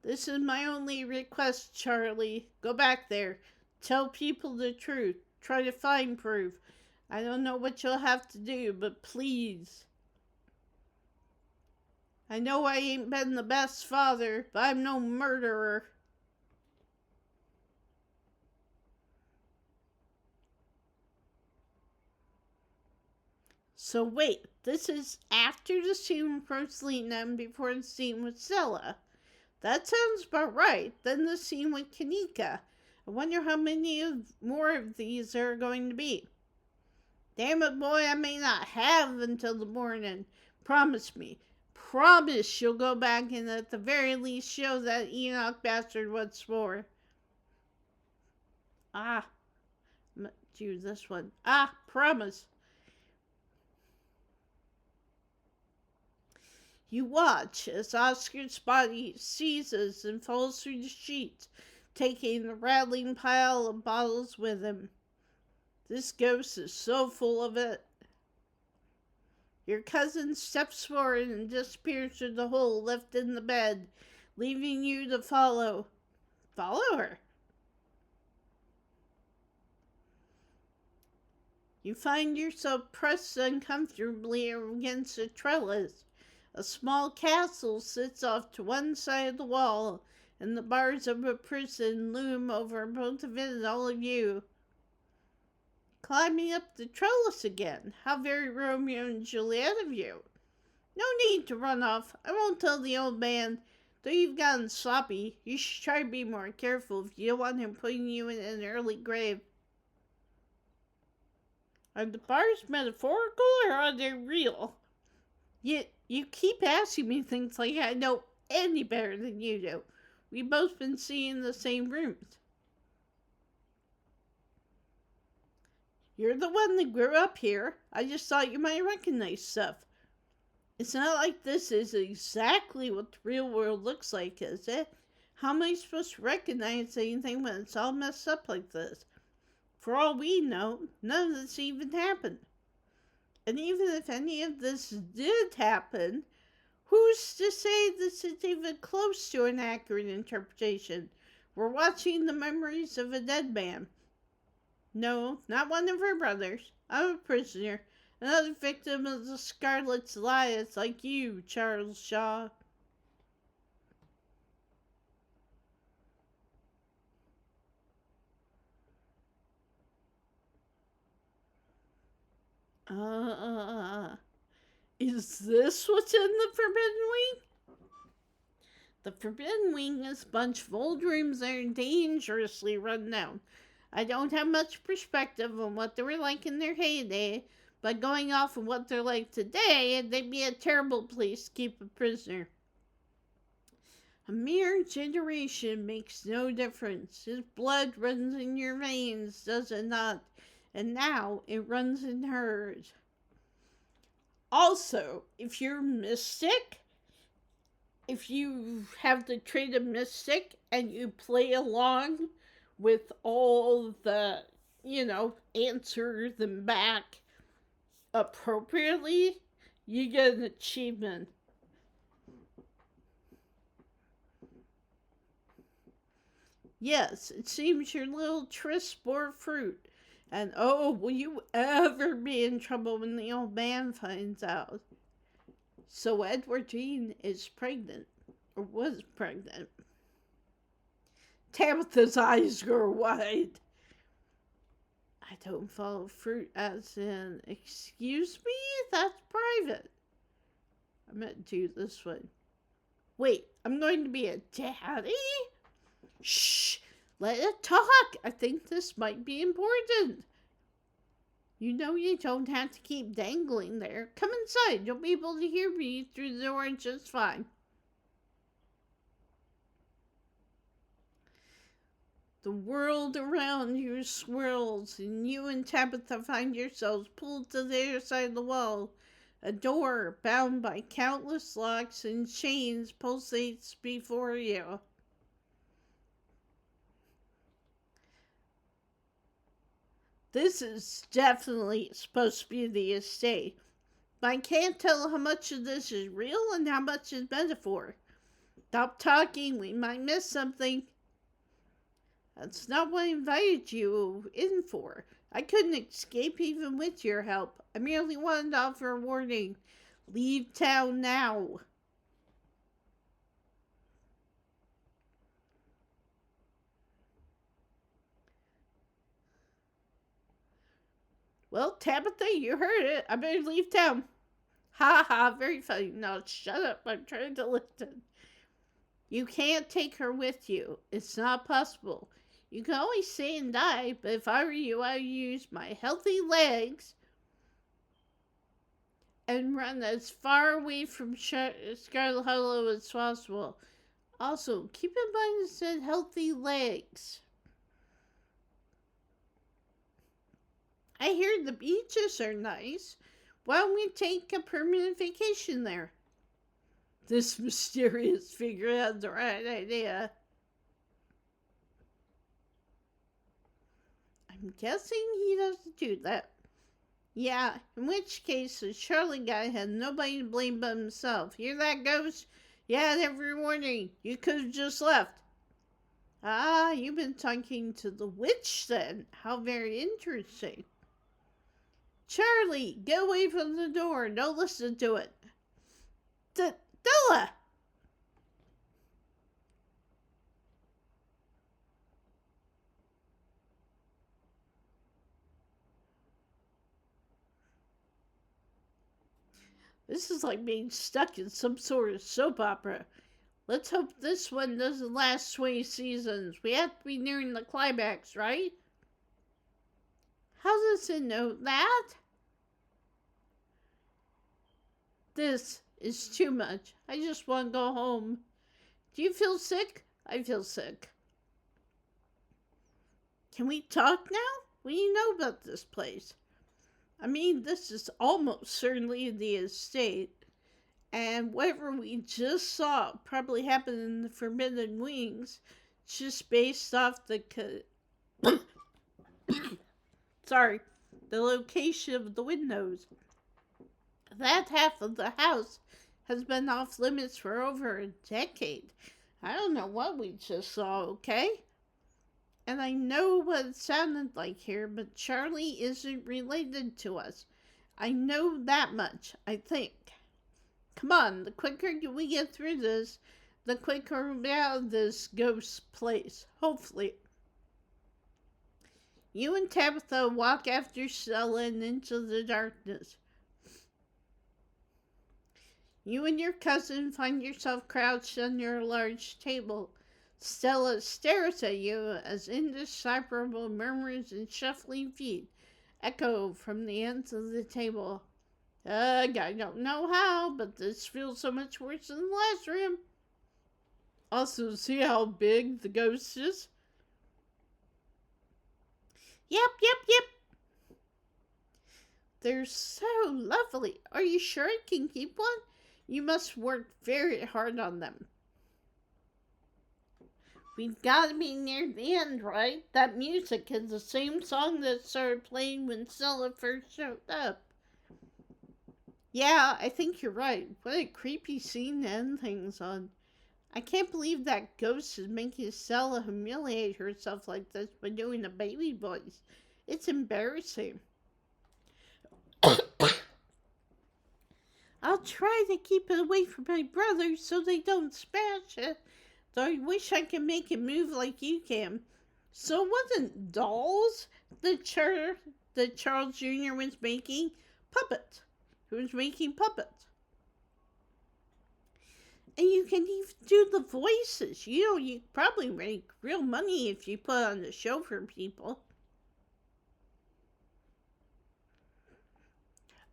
This is my only request, Charlie. Go back there. Tell people the truth. Try to find proof. I don't know what you'll have to do, but please. I know I ain't been the best father, but I'm no murderer. So wait, this is after the scene with Rosalina and before the scene with Stella. That sounds about right. Then the scene with Kanika. I wonder how many more of these there are going to be. Damn it, boy, I may not have until the morning. Promise me. Promise you'll go back and at the very least show that Enoch bastard what's more. Ah. Do this one. Ah, promise. You watch as Oscar's body seizes and falls through the sheets, taking the rattling pile of bottles with him. This ghost is so full of it. Your cousin steps forward and disappears through the hole left in the bed, leaving you to follow. Follow her. You find yourself pressed uncomfortably against a trellis. A small castle sits off to one side of the wall, and the bars of a prison loom over both of it and all of you. Climbing up the trellis again. How very Romeo and Juliet of you. No need to run off. I won't tell the old man. Though you've gotten sloppy, you should try to be more careful if you don't want him putting you in an early grave. Are the bars metaphorical or are they real? Yet you keep asking me things like I know any better than you do. We've both been seeing the same rooms. You're the one that grew up here. I just thought you might recognize stuff. It's not like this is exactly what the real world looks like, is it? How am I supposed to recognize anything when it's all messed up like this? For all we know, none of this even happened. And even if any of this did happen, who's to say this is even close to an accurate interpretation? We're watching the memories of a dead man. No, not one of her brothers. I'm a prisoner. Another victim of the Scarlet's lies like you, Charles Shaw. Is this what's in the Forbidden Wing? The Forbidden Wing is a bunch of old rooms that are dangerously run down. I don't have much perspective on what they were like in their heyday, but going off of what they're like today, they'd be a terrible place to keep a prisoner. A mere generation makes no difference. His blood runs in your veins, does it not? And now it runs in hers. Also, if you're mystic, if you have the trait of mystic and you play along with all the answer them back appropriately, you get an achievement. Yes, it seems your little tryst bore fruit. And oh, will you ever be in trouble when the old man finds out? So Edwardine is pregnant, or was pregnant. Tabitha's eyes grow wide. I don't follow fruit as in, excuse me? That's private. I meant to do this one. Wait, I'm going to be a daddy? Shh! Let it talk! I think this might be important. You don't have to keep dangling there. Come inside. You'll be able to hear me through the door just fine. The world around you swirls, and you and Tabitha find yourselves pulled to the other side of the wall. A door, bound by countless locks and chains, pulsates before you. This is definitely supposed to be the estate. But I can't tell how much of this is real and how much is metaphor. Stop talking, we might miss something. That's not what I invited you in for. I couldn't escape even with your help. I merely wanted to offer a warning. Leave town now. Well, Tabitha, you heard it. I better leave town. Ha ha, very funny. Now shut up. I'm trying to listen. You can't take her with you. It's not possible. You can always stay and die, but if I were you, I would use my healthy legs and run as far away from Scarlet Hollow as possible. Also, keep in mind it said healthy legs. I hear the beaches are nice. Why don't we take a permanent vacation there? This mysterious figure had the right idea. I'm guessing he doesn't do that. Yeah, in which case the Charlie guy had nobody to blame but himself. Hear that, Ghost? You had every warning. You could have just left. Ah, you've been talking to the witch then. How very interesting. Charlie, get away from the door. Don't listen to it. Della! This is like being stuck in some sort of soap opera. Let's hope this one doesn't last 20 seasons. We have to be nearing the climax, right? How does it know that? This is too much. I just want to go home. Do you feel sick? I feel sick. Can we talk now? What do you know about this place? I mean, this is almost certainly the estate. And whatever we just saw probably happened in the Forbidden Wings, just based off the sorry, the location of the windows. That half of the house has been off limits for over a decade. I don't know what we just saw, okay? And I know what it sounded like here, but Charlie isn't related to us. I know that much, I think. Come on, the quicker we get through this, the quicker we'll be out of this ghost place. Hopefully. You and Tabitha walk after Stella and into the darkness. You and your cousin find yourself crouched under a large table. Stella stares at you as indecipherable murmurs and shuffling feet echo from the ends of the table. Ugh, I don't know how, but this feels so much worse than the last room. Also, see how big the ghost is? Yep. They're so lovely. Are you sure I can keep one? You must work very hard on them. We've got to be near the end, right? That music is the same song that started playing when Stella first showed up. Yeah, I think you're right. What a creepy scene to end things on. I can't believe that ghost is making Stella humiliate herself like this by doing a baby voice. It's embarrassing. I'll try to keep it away from my brothers so they don't smash it. Though I wish I could make it move like you can. So it wasn't dolls that Charles Jr. was making? Puppets. He was making puppets. And you can even do the voices. You probably make real money if you put on a show for people.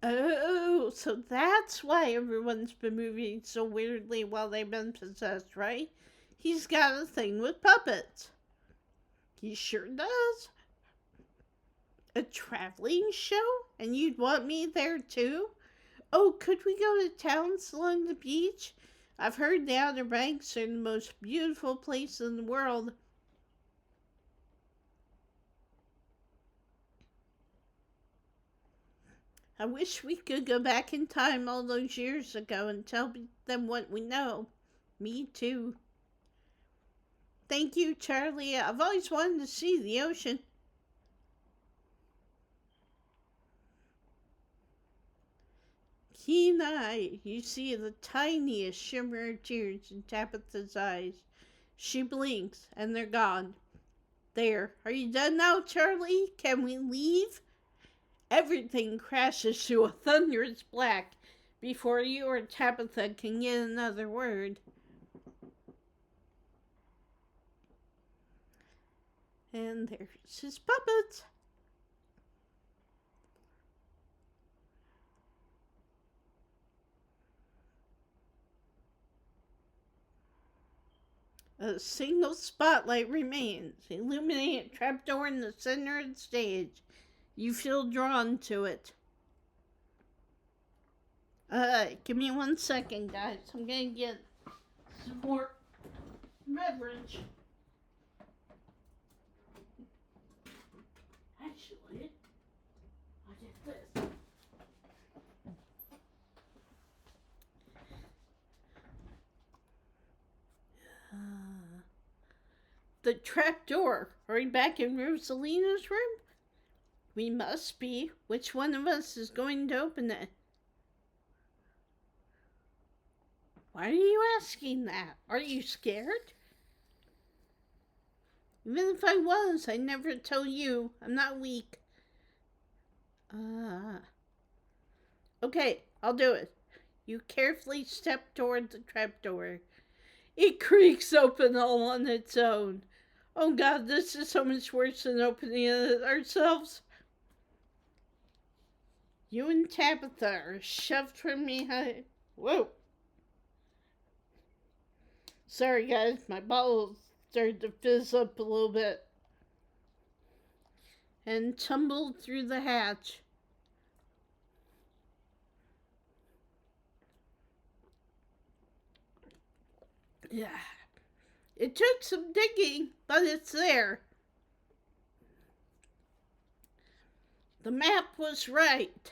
Oh, so that's why everyone's been moving so weirdly while they've been possessed, right? He's got a thing with puppets. He sure does. A traveling show? And you'd want me there too? Oh, could we go to towns along the beach? I've heard the Outer Banks are the most beautiful place in the world. I wish we could go back in time all those years ago and tell them what we know. Me too. Thank you, Charlie. I've always wanted to see the ocean. Keen eye, you see the tiniest shimmer of tears in Tabitha's eyes. She blinks, and they're gone. There, are you done now, Charlie? Can we leave? Everything crashes to a thunderous black before you or Tabitha can get another word. And there's his puppet. A single spotlight remains, illuminating a trapdoor in the center of the stage. You feel drawn to it. Give me 1 second, guys. I'm gonna get some more beverage. Actually, I'll get this. The trapdoor. Are we back in Rosalina's room? We must be. Which one of us is going to open it? Why are you asking that? Are you scared? Even if I was, I'd never tell you. I'm not weak. Okay, I'll do it. You carefully step toward the trapdoor. It creaks open all on its own. Oh God, this is so much worse than opening it ourselves. You and Tabitha are shoved from behind. Whoa. Sorry, guys, my bottle started to fizz up a little bit. And tumbled through the hatch. Yeah. It took some digging, but it's there. The map was right.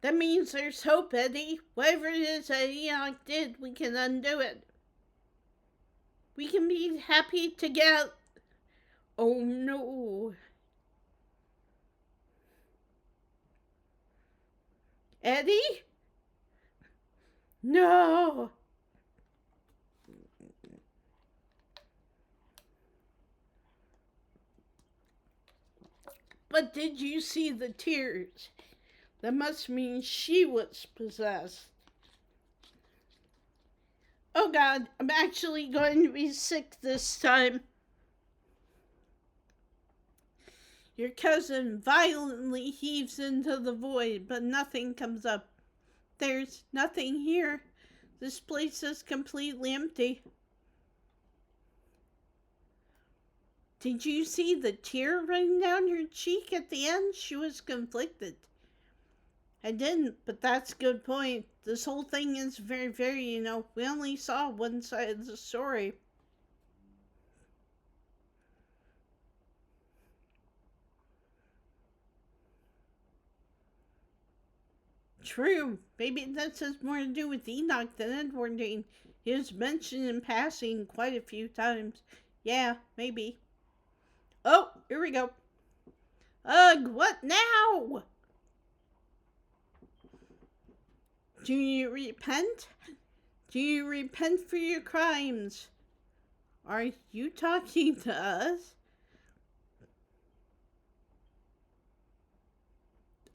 That means there's hope, Eddie. Whatever it is that Enoch did, we can undo it. We can be happy together. Oh no. Eddie? No. But did you see the tears? That must mean she was possessed. Oh God, I'm actually going to be sick this time. Your cousin violently heaves into the void, but nothing comes up. There's nothing here. This place is completely empty. Did you see the tear running down her cheek at the end? She was conflicted. I didn't, but that's a good point. This whole thing is very, we only saw one side of the story. True. Maybe this has more to do with Enoch than Edwardine. He was mentioned in passing quite a few times. Yeah, maybe. Oh, here we go. Ugh, what now? Do you repent? Do you repent for your crimes? Are you talking to us?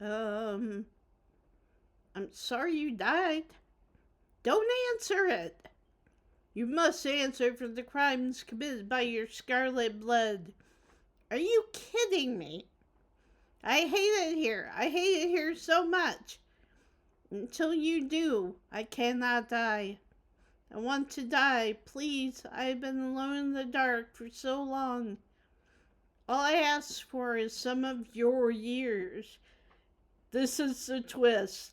I'm sorry you died. Don't answer it. You must answer for the crimes committed by your scarlet blood. Are you kidding me? I hate it here. I hate it here so much. Until you do, I cannot die. I want to die. Please, I've been alone in the dark for so long. All I ask for is some of your years. This is the twist.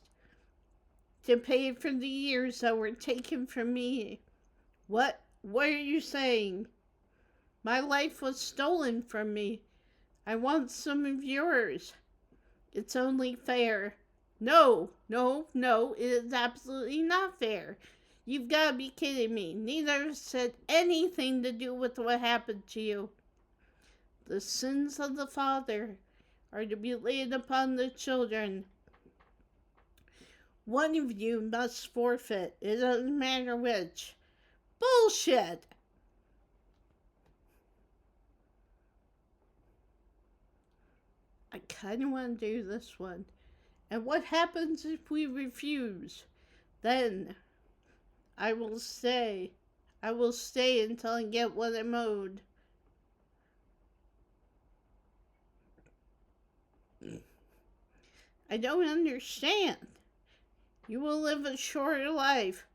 To pay for the years that were taken from me. What are you saying? My life was stolen from me. I want some of yours. It's only fair. No, it is absolutely not fair. You've got to be kidding me. Neither said anything to do with what happened to you. The sins of the father are to be laid upon the children. One of you must forfeit. It doesn't matter which. Bullshit! I kind of want to do this one. And what happens if we refuse? Then I will stay. I will stay until I get what I'm owed. I don't understand. You will live a shorter life,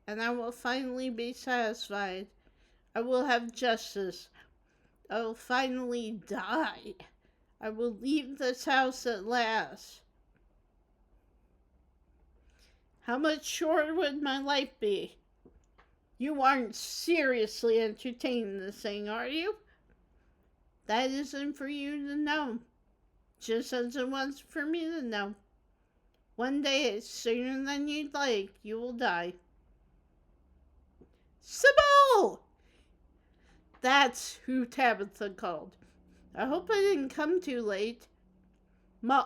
and I will finally be satisfied. I will have justice. I will finally die. I will leave this house at last. How much shorter would my life be? You aren't seriously entertaining this thing, are you? That isn't for you to know, just as it was for me to know. One day, sooner than you'd like, you will die. Sybil! That's who Tabitha called. I hope I didn't come too late. Mom?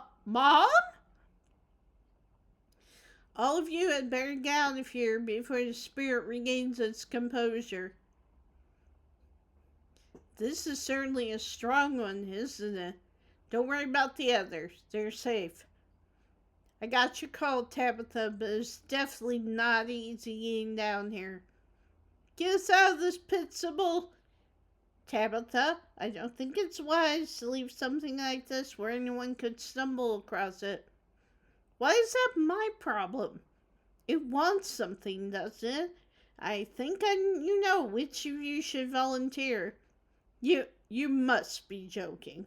All of you had better get out of here before the spirit regains its composure. This is certainly a strong one, isn't it? Don't worry about the others. They're safe. I got your call, Tabitha, but it's definitely not easy getting down here. Get us out of this pit, Sybil. Tabitha, I don't think it's wise to leave something like this where anyone could stumble across it. Why is that my problem? It wants something, doesn't it? I think you know which of you should volunteer. You must be joking.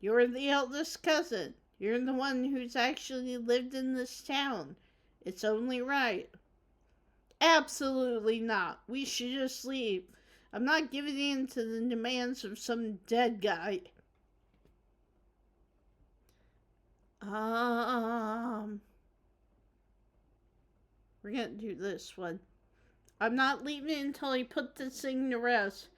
You're the eldest cousin. You're the one who's actually lived in this town. It's only right. Absolutely not. We should just leave. I'm not giving in to the demands of some dead guy. We're gonna do this one. I'm not leaving until I put this thing to rest.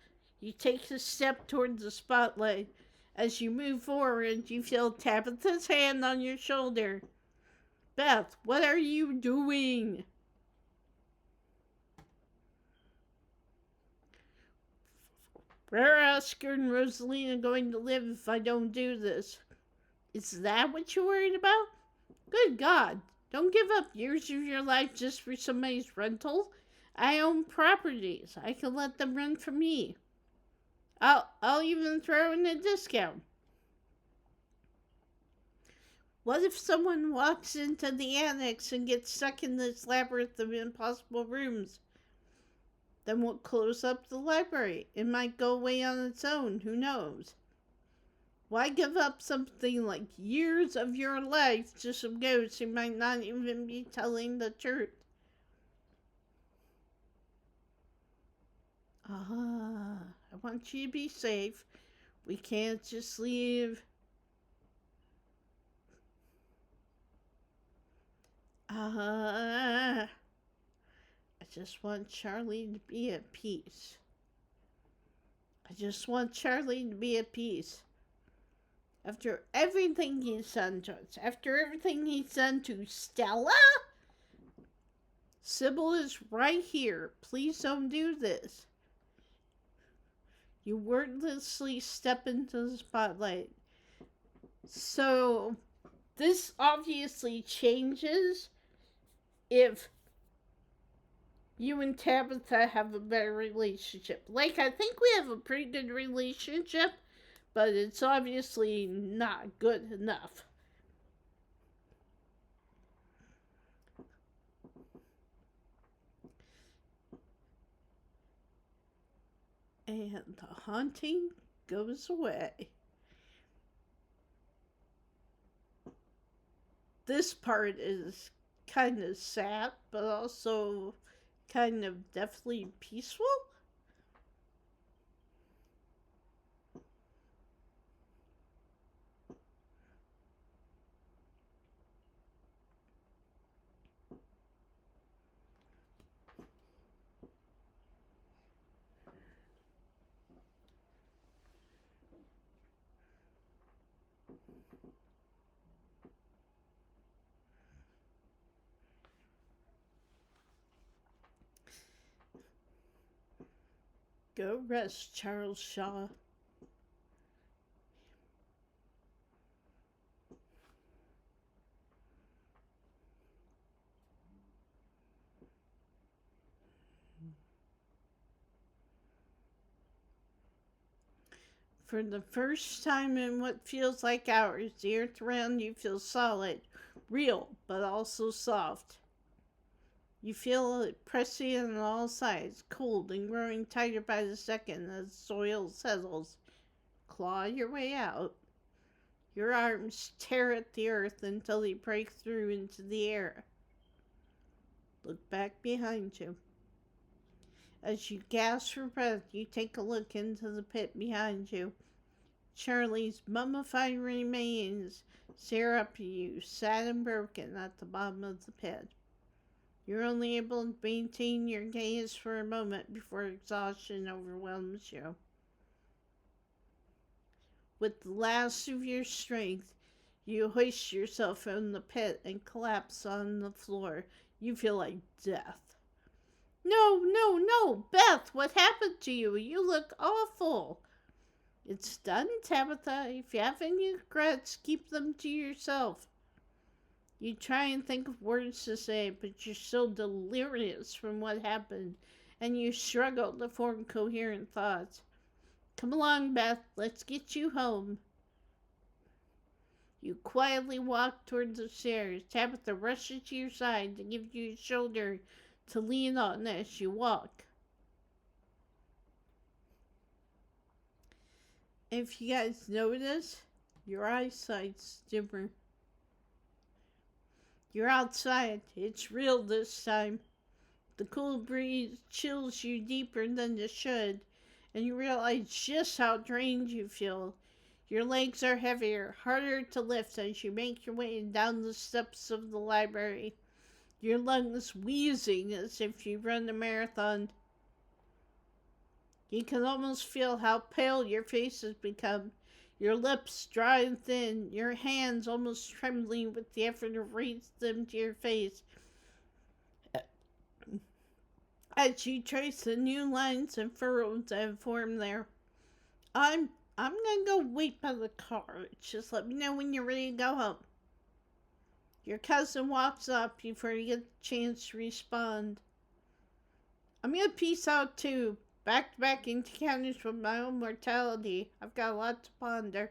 You take a step towards the spotlight. As you move forward, you feel Tabitha's hand on your shoulder. Beth, what are you doing? Where are Oscar and Rosalina going to live if I don't do this? Is that what you're worried about? Good God, don't give up years of your life just for somebody's rental. I own properties. I can let them rent for me. I'll even throw in a discount. What if someone walks into the annex and gets stuck in this labyrinth of impossible rooms? Then we'll close up the library. It might go away on its own. Who knows? Why give up something like years of your life to some ghosts who might not even be telling the truth? I want you to be safe. We can't just leave. I just want Charlie to be at peace. I just want Charlie to be at peace. After everything he's done to us, after everything he's done to Stella, Sybil is right here. Please don't do this. You wordlessly step into the spotlight. So, this obviously changes if you and Tabitha have a better relationship. Like, I think we have a pretty good relationship, but it's obviously not good enough. And the haunting goes away. This part is kind of sad, but also kind of definitely peaceful. Go rest, Charles Shaw. For the first time in what feels like hours, the earth around you feels solid, real, but also soft. You feel it pressing on all sides, cold and growing tighter by the second as the soil settles. Claw your way out. Your arms tear at the earth until they break through into the air. Look back behind you. As you gasp for breath, you take a look into the pit behind you. Charlie's mummified remains stare up at you, sad and broken, at the bottom of the pit. You're only able to maintain your gaze for a moment before exhaustion overwhelms you. With the last of your strength, you hoist yourself from the pit and collapse on the floor. You feel like death. No, no, no, Beth, what happened to you? You look awful. It's done, Tabitha. If you have any regrets, keep them to yourself. You try and think of words to say, but you're so delirious from what happened, and you struggle to form coherent thoughts. Come along, Beth. Let's get you home. You quietly walk toward the stairs. Tabitha rushes to your side to give you a shoulder to lean on as you walk. If you guys notice, your eyesight's dimmer. You're outside. It's real this time. The cool breeze chills you deeper than it should, and you realize just how drained you feel. Your legs are heavier, harder to lift as you make your way down the steps of the library, your lungs wheezing as if you run a marathon. You can almost feel how pale your face has become, your lips dry and thin, your hands almost trembling with the effort to raise them to your face. As you trace the new lines and furrows that have formed there. I'm gonna go wait by the car. Just let me know when you're ready to go home. Your cousin walks up before you get the chance to respond. I'm gonna peace out too. Back to back encounters with my own mortality. I've got a lot to ponder.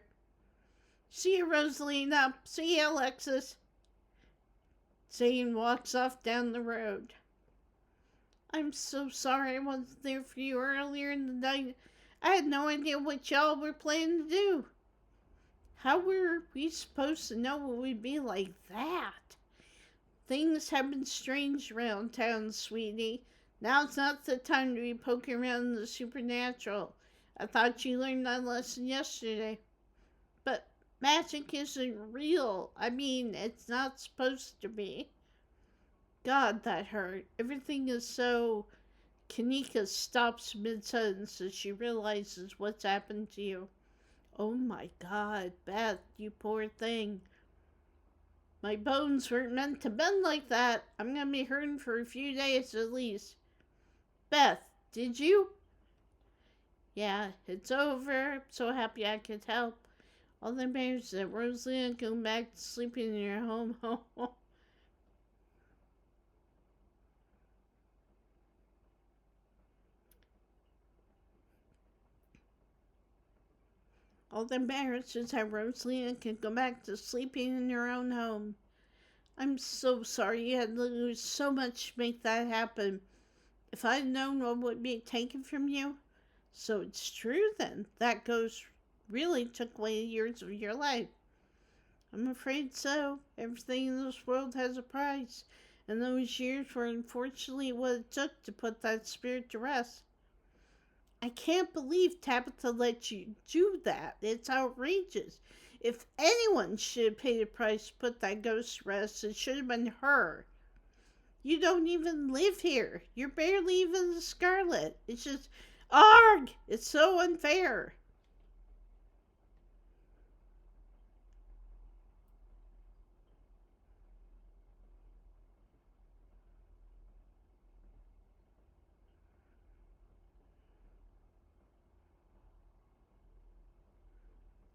See you, Rosalina. See you, Alexis. Zane walks off down the road. I'm so sorry I wasn't there for you earlier in the night. I had no idea what y'all were planning to do. How were we supposed to know it would be like that? Things have been strange around town, sweetie. Now's not the time to be poking around in the supernatural. I thought you learned that lesson yesterday. But magic isn't real. I mean, it's not supposed to be. God, that hurt. Everything is so. Kanika stops mid sentence as she realizes what's happened to you. Oh my God, Beth, you poor thing. My bones weren't meant to bend like that. I'm gonna be hurting for a few days at least. Beth, did you? Yeah, it's over. I'm so happy I could help. All that matters is that Rosalie can go back to sleeping in your home. All that matters is that Rosalie can go back to sleeping in your own home. I'm so sorry you had to lose so much to make that happen. If I'd known what would be taken from you. So it's true then. That ghost really took away years of your life. I'm afraid so. Everything in this world has a price. And those years were unfortunately what it took to put that spirit to rest. I can't believe Tabitha let you do that. It's outrageous. If anyone should have paid a price to put that ghost to rest, it should have been her. You don't even live here. You're barely even the Scarlet. It's just, arg! It's so unfair.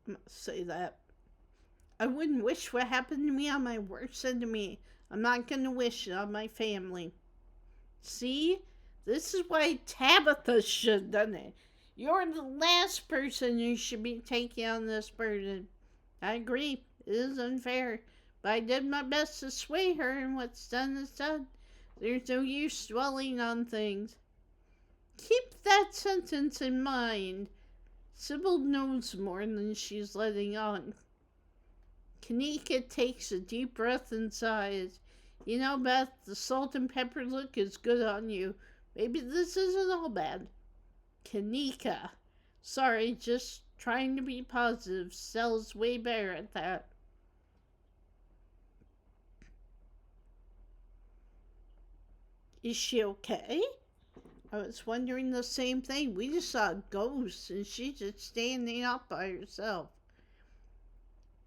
I must say that. I wouldn't wish what happened to me on my worst enemy. I'm not going to wish it on my family. See? This is why Tabitha should have done it. You're the last person who should be taking on this burden. I agree. It is unfair. But I did my best to sway her, and what's done is done. There's no use dwelling on things. Keep that sentence in mind. Sybil knows more than she's letting on. Kanika takes a deep breath and sighs. You know, Beth, the salt and pepper look is good on you. Maybe this isn't all bad. Kanika. Sorry, just trying to be positive. Sel's way better at that. Is she okay? I was wondering the same thing. We just saw a ghost and she's just standing up by herself.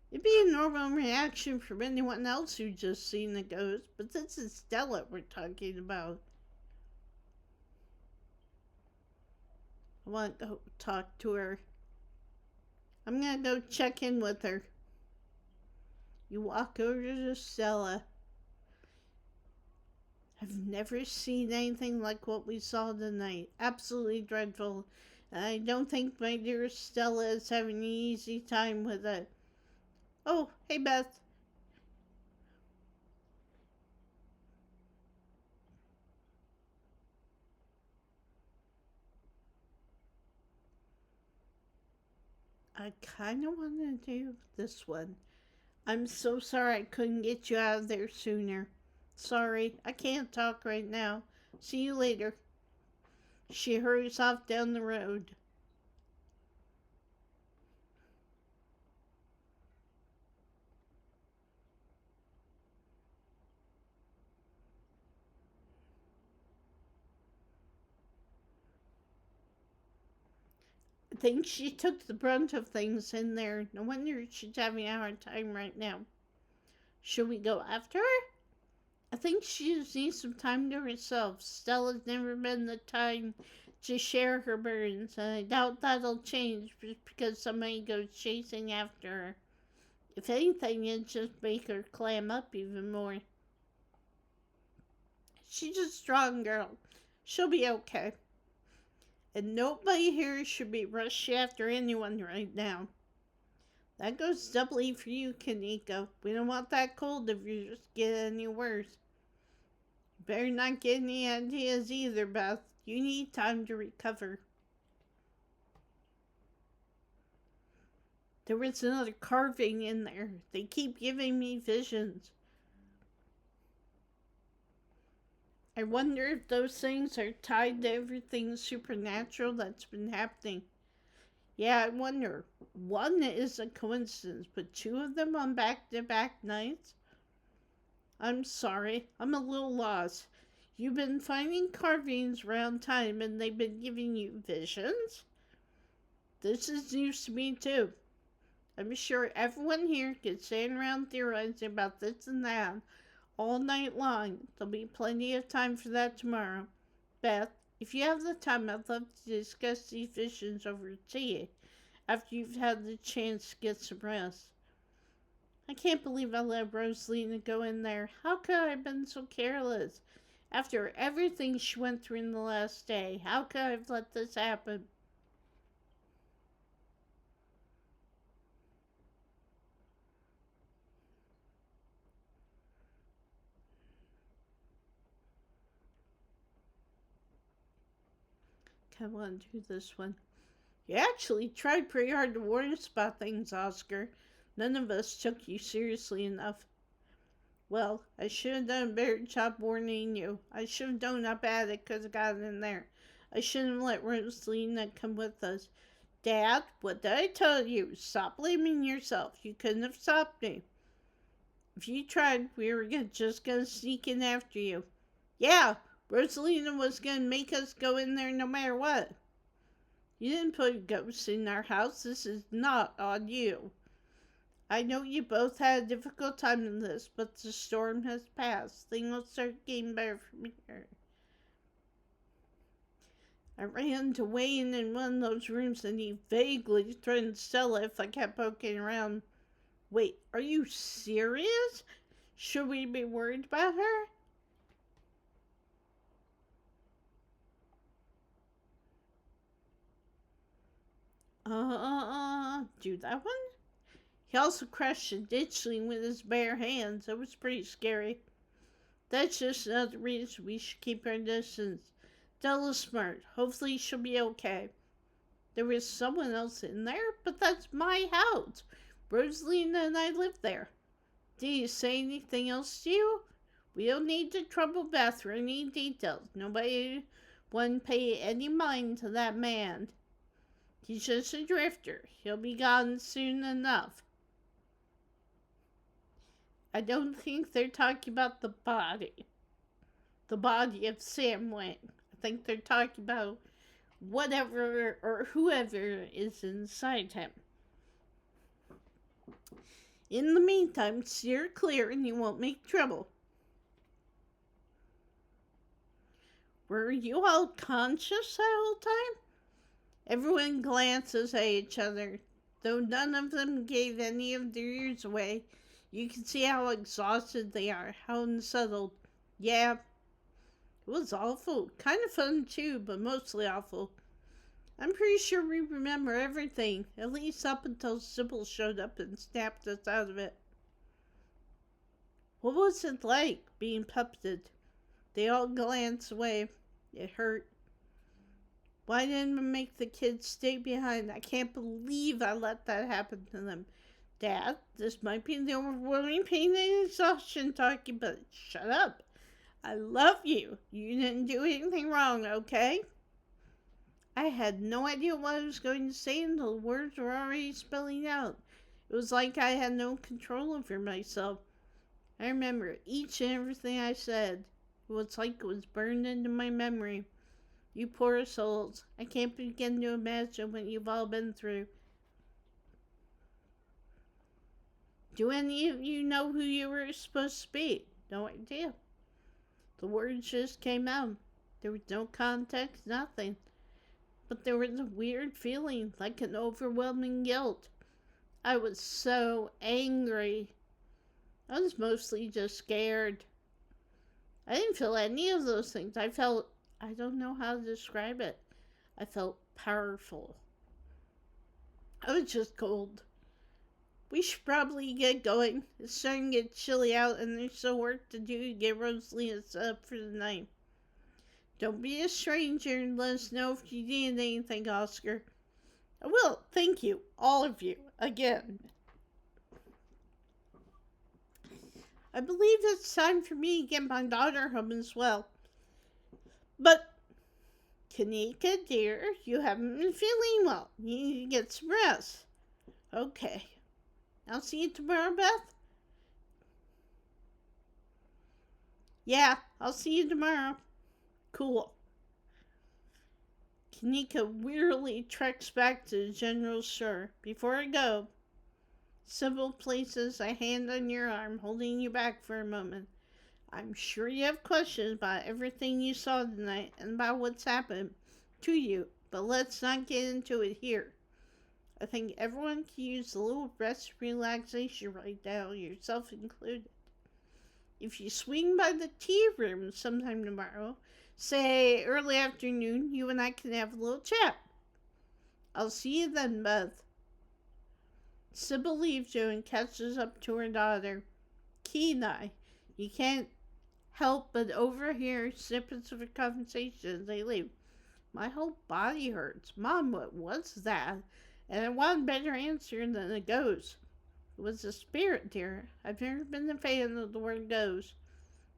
It'd be a normal reaction from anyone else who just seen a ghost, but this is Stella we're talking about. I want to go talk to her. I'm gonna go check in with her. You walk over to Stella. I've never seen anything like what we saw tonight. Absolutely dreadful. And I don't think my dear Stella is having an easy time with it. Oh, hey Beth. I kind of want to do this one. I'm so sorry I couldn't get you out of there sooner. Sorry, I can't talk right now. See you later. She hurries off down the road. I think she took the brunt of things in there. No wonder she's having a hard time right now. Should we go after her? I think she just needs some time to herself. Stella's never been the time to share her burdens, and I doubt that'll change just because somebody goes chasing after her. If anything, it'd just make her clam up even more. She's a strong girl. She'll be okay. And nobody here should be rushing after anyone right now. That goes doubly for you, Kanika. We don't want that cold if you just get any worse. You better not get any ideas either, Beth. You need time to recover. There was another carving in there. They keep giving me visions. I wonder if those things are tied to everything supernatural that's been happening. Yeah, I wonder. One is a coincidence, but two of them on back to back nights? I'm sorry, I'm a little lost. You've been finding carvings around time and they've been giving you visions? This is news to me too. I'm sure everyone here can stand around theorizing about this and that all night long. There'll be plenty of time for that tomorrow. Beth, if you have the time, I'd love to discuss these visions over tea after you've had the chance to get some rest. I can't believe I let Rosalina go in there. How could I have been so careless? After everything she went through in the last day, how could I have let this happen? Come on, do this one. You actually tried pretty hard to warn us about things, Oscar. None of us took you seriously enough. Well, I should have done a better job warning you. I should have known how bad it could have gotten in there. I shouldn't have let Rosalina come with us. Dad, what did I tell you? Stop blaming yourself. You couldn't have stopped me. If you tried, we were just gonna sneak in after you. Yeah, Rosalina was gonna make us go in there no matter what. You didn't put ghosts in our house. This is not on you. I know you both had a difficult time in this, but the storm has passed. Things will start getting better from here. I ran to Wayne in one of those rooms and he vaguely threatened Stella if I kept poking around. Wait, are you serious? Should we be worried about her? Do that one? He also crushed a ditchling with his bare hands. It was pretty scary. That's just another reason we should keep our distance. Stella's smart. Hopefully she'll be okay. There was someone else in there, but that's my house. Rosalina and I live there. Did he say anything else to you? We don't need to trouble Beth for any details. Nobody wouldn't pay any mind to that man. He's just a drifter. He'll be gone soon enough. I don't think they're talking about the body. The body of Sam Wayne. I think they're talking about whatever or whoever is inside him. In the meantime, steer clear and you won't make trouble. Were you all conscious that whole time? Everyone glances at each other. Though none of them gave any of their ears away, you can see how exhausted they are, how unsettled. Yeah, it was awful. Kind of fun too, but mostly awful. I'm pretty sure we remember everything, at least up until Sybil showed up and snapped us out of it. What was it like, being puppeted? They all glanced away. It hurt. Why didn't we make the kids stay behind? I can't believe I let that happen to them. Dad, this might be the overwhelming pain and exhaustion talking, but shut up. I love you. You didn't do anything wrong, okay? I had no idea what I was going to say until the words were already spelling out. It was like I had no control over myself. I remember each and everything I said. It was like it was burned into my memory. You poor souls. I can't begin to imagine what you've all been through. Do any of you know who you were supposed to be? No idea. The words just came out. There was no context, nothing. But there was a weird feeling, like an overwhelming guilt. I was so angry. I was mostly just scared. I didn't feel any of those things. I don't know how to describe it. I felt powerful. I was just cold. We should probably get going. It's starting to get chilly out and there's still work to do to get Rosalina set up for the night. Don't be a stranger and let us know if you need anything, Oscar. I will. Thank you, all of you, again. I believe it's time for me to get my daughter home as well. But, Kanika, dear, you haven't been feeling well. You need to get some rest. Okay. I'll see you tomorrow, Beth? Yeah, I'll see you tomorrow. Cool. Kanika wearily treks back to the general store. Before I go, Sybil places a hand on your arm, holding you back for a moment. I'm sure you have questions about everything you saw tonight and about what's happened to you, but let's not get into it here. I think everyone can use a little rest and relaxation right now, yourself included. If you swing by the tea room sometime tomorrow, say early afternoon, you and I can have a little chat. I'll see you then, Beth. Sybil leaves you and catches up to her daughter. Kenai, you can't help but overhear snippets of a conversation as they leave. My whole body hurts. Mom, what was that? And I want a better answer than a ghost. It was a spirit, dear. I've never been a fan of the word ghost.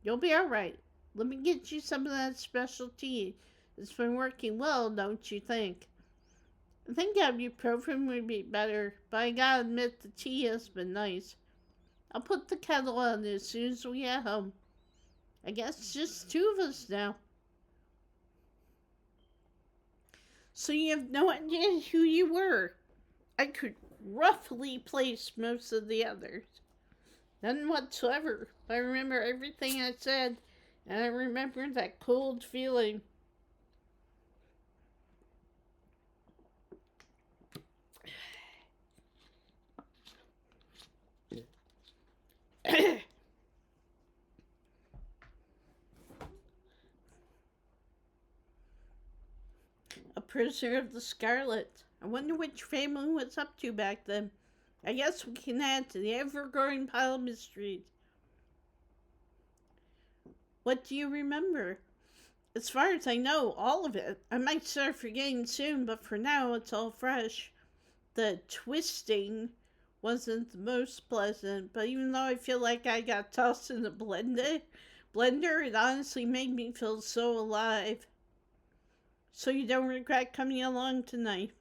You'll be alright. Let me get you some of that special tea. It's been working well, don't you think? I think ibuprofen would be better, but I gotta admit the tea has been nice. I'll put the kettle on as soon as we get home. I guess it's just two of us now. So you have no idea who you were. I could roughly place most of the others. None whatsoever. I remember everything I said, and I remember that cold feeling. A prisoner of the Scarlet. I wonder which family was up to back then. I guess we can add to the ever-growing pile of mysteries. What do you remember? As far as I know, all of it. I might start forgetting soon, but for now, it's all fresh. The twisting wasn't the most pleasant, but even though I feel like I got tossed in a blender, it honestly made me feel so alive. So you don't regret coming along tonight?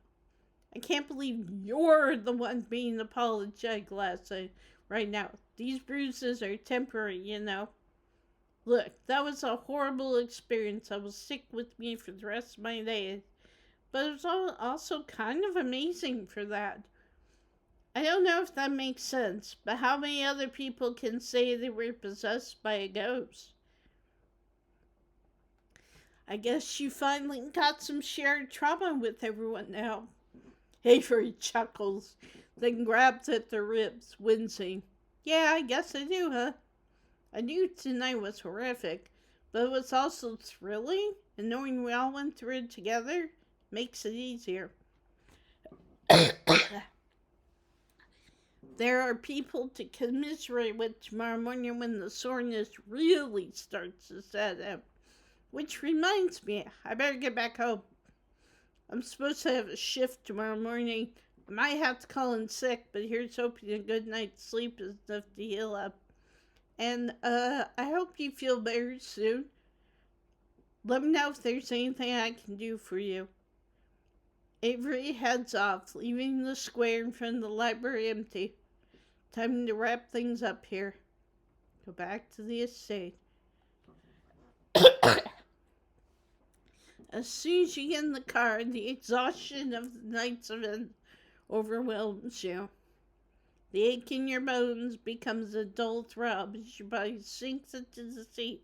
I can't believe you're the one being apologetic right now. These bruises are temporary, you know. Look, that was a horrible experience that will stick with me for the rest of my days. But it was also kind of amazing for that. I don't know if that makes sense, but how many other people can say they were possessed by a ghost? I guess you finally got some shared trauma with everyone now. Avery chuckles, then grabs at the ribs, wincing. Yeah, I guess I do, huh? I knew tonight was horrific, but it was also thrilling, and knowing we all went through it together makes it easier. There are people to commiserate with tomorrow morning when the soreness really starts to set in. Which reminds me, I better get back home. I'm supposed to have a shift tomorrow morning. I might have to call in sick, but here's hoping a good night's sleep is enough to heal up. And, I hope you feel better soon. Let me know if there's anything I can do for you. Avery heads off, leaving the square in front of the library empty. Time to wrap things up here. Go back to the estate. As soon as you get in the car, the exhaustion of the night's event overwhelms you. The ache in your bones becomes a dull throb as your body sinks into the seat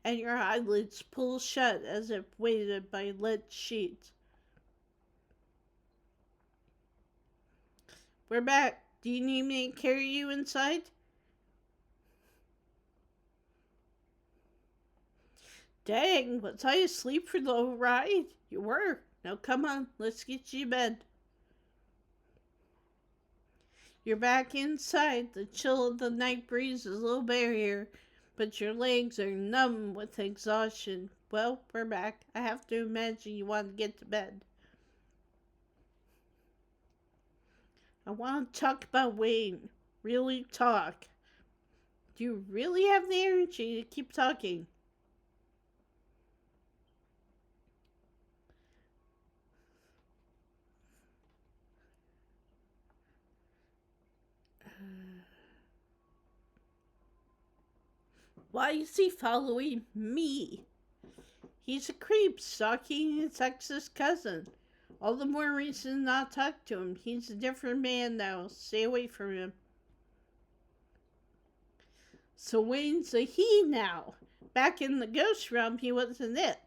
and your eyelids pull shut as if weighted by lead sheets. We're back. Do you need me to carry you inside? Dang, was I asleep for the whole ride? You were. Now come on, let's get you to bed. You're back inside. The chill of the night breeze is a little barrier, but your legs are numb with exhaustion. Well, we're back. I have to imagine you want to get to bed. I want to talk about Wayne. Really talk. Do you really have the energy to keep talking? Why is he following me? He's a creep stalking his ex's cousin. All the more reason not to talk to him. He's a different man now. Stay away from him. So Wayne's a he now. Back in the ghost realm, he wasn't it.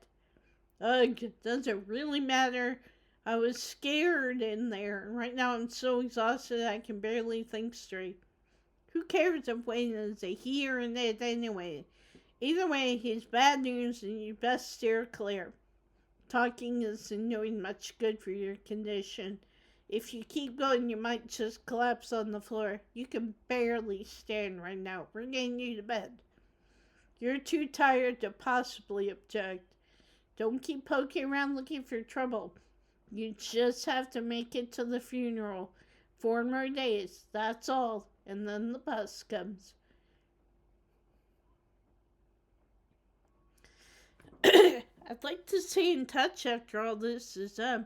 Ugh, doesn't really matter. I was scared in there. Right now I'm so exhausted I can barely think straight. Who cares if Wayne is a he or an it anyway? Either way, he's bad news and you best steer clear. Talking isn't doing much good for your condition. If you keep going, you might just collapse on the floor. You can barely stand right now. We're getting you to bed. You're too tired to possibly object. Don't keep poking around looking for trouble. You just have to make it to the funeral. 4 more days, that's all. And then the bus comes. I'd like to stay in touch after all this is up.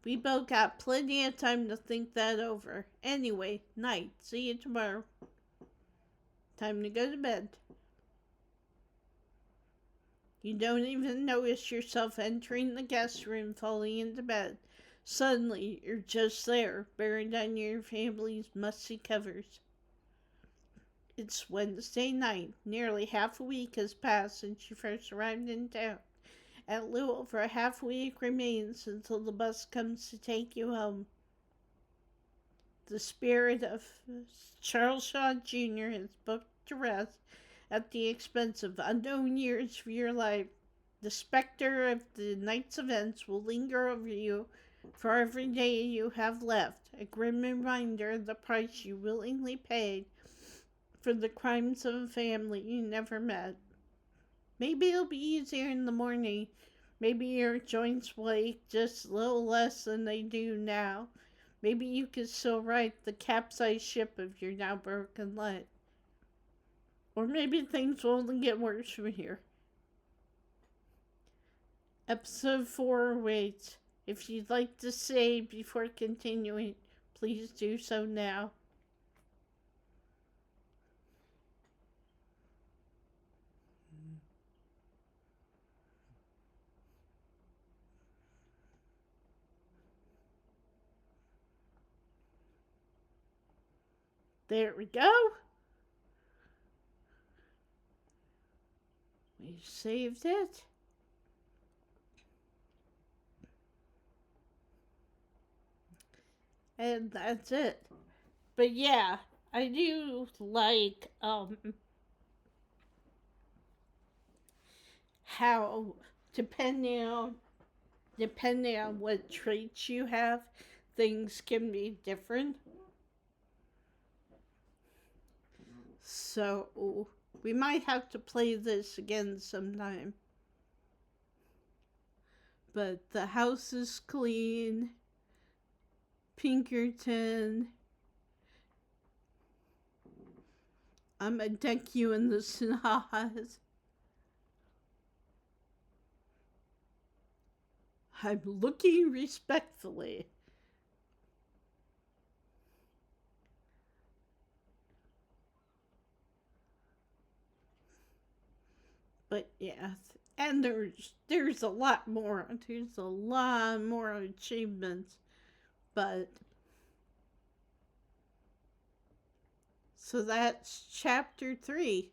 We both got plenty of time to think that over. Anyway, night. See you tomorrow. Time to go to bed. You don't even notice yourself entering the guest room, falling into bed. Suddenly, you're just there, buried under your family's musty covers. It's Wednesday night. Nearly half a week has passed since you first arrived in town. And a little over a half week remains until the bus comes to take you home. The spirit of Charles Shaw Jr. has booked to rest at the expense of unknown years of your life. The specter of the night's events will linger over you for every day you have left, a grim reminder of the price you willingly paid for the crimes of a family you never met. Maybe it'll be easier in the morning. Maybe your joints will ache just a little less than they do now. Maybe you can still right the capsized ship of your now broken leg. Or maybe things will only get worse from here. Episode 4 waits. If you'd like to say before continuing, please do so now. There we go. We saved it. And that's it. But yeah, I do like how depending on what traits you have, things can be different. So we might have to play this again sometime. But the house is clean. Pinkerton. I'm gonna deck you in the snaz. I'm looking respectfully. But yeah, and there's a lot more. There's a lot more achievements. But so that's chapter 3.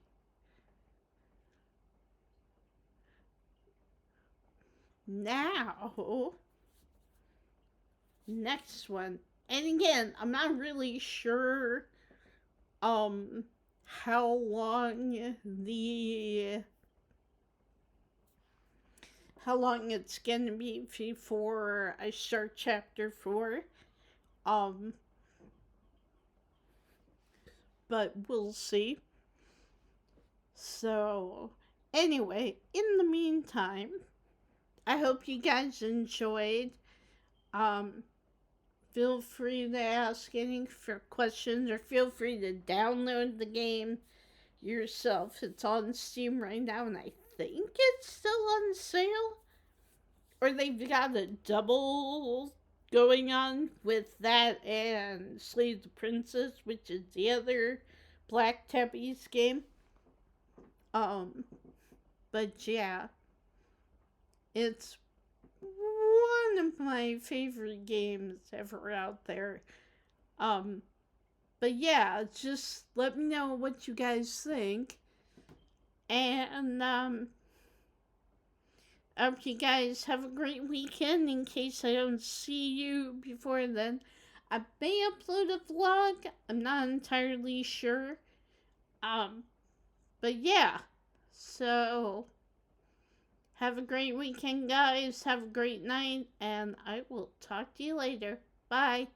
Now, next one. And again, I'm not really sure how long it's gonna be before I start chapter 4. But we'll see. So anyway, in the meantime, I hope you guys enjoyed Feel free to ask any questions or feel free to download the game yourself. It's on Steam right now, and I think it's still on sale. Or they've got a double going on with that and Slay the Princess, which is the other Black Tabby's game. Um, but yeah, it's one of my favorite games ever out there. Um, but yeah, just let me know what you guys think. And I hope you guys have a great weekend. In case I don't see you before then, I may upload a vlog. I'm not entirely sure. Um, but yeah. So have a great weekend, guys. Have a great night, and I will talk to you later. Bye.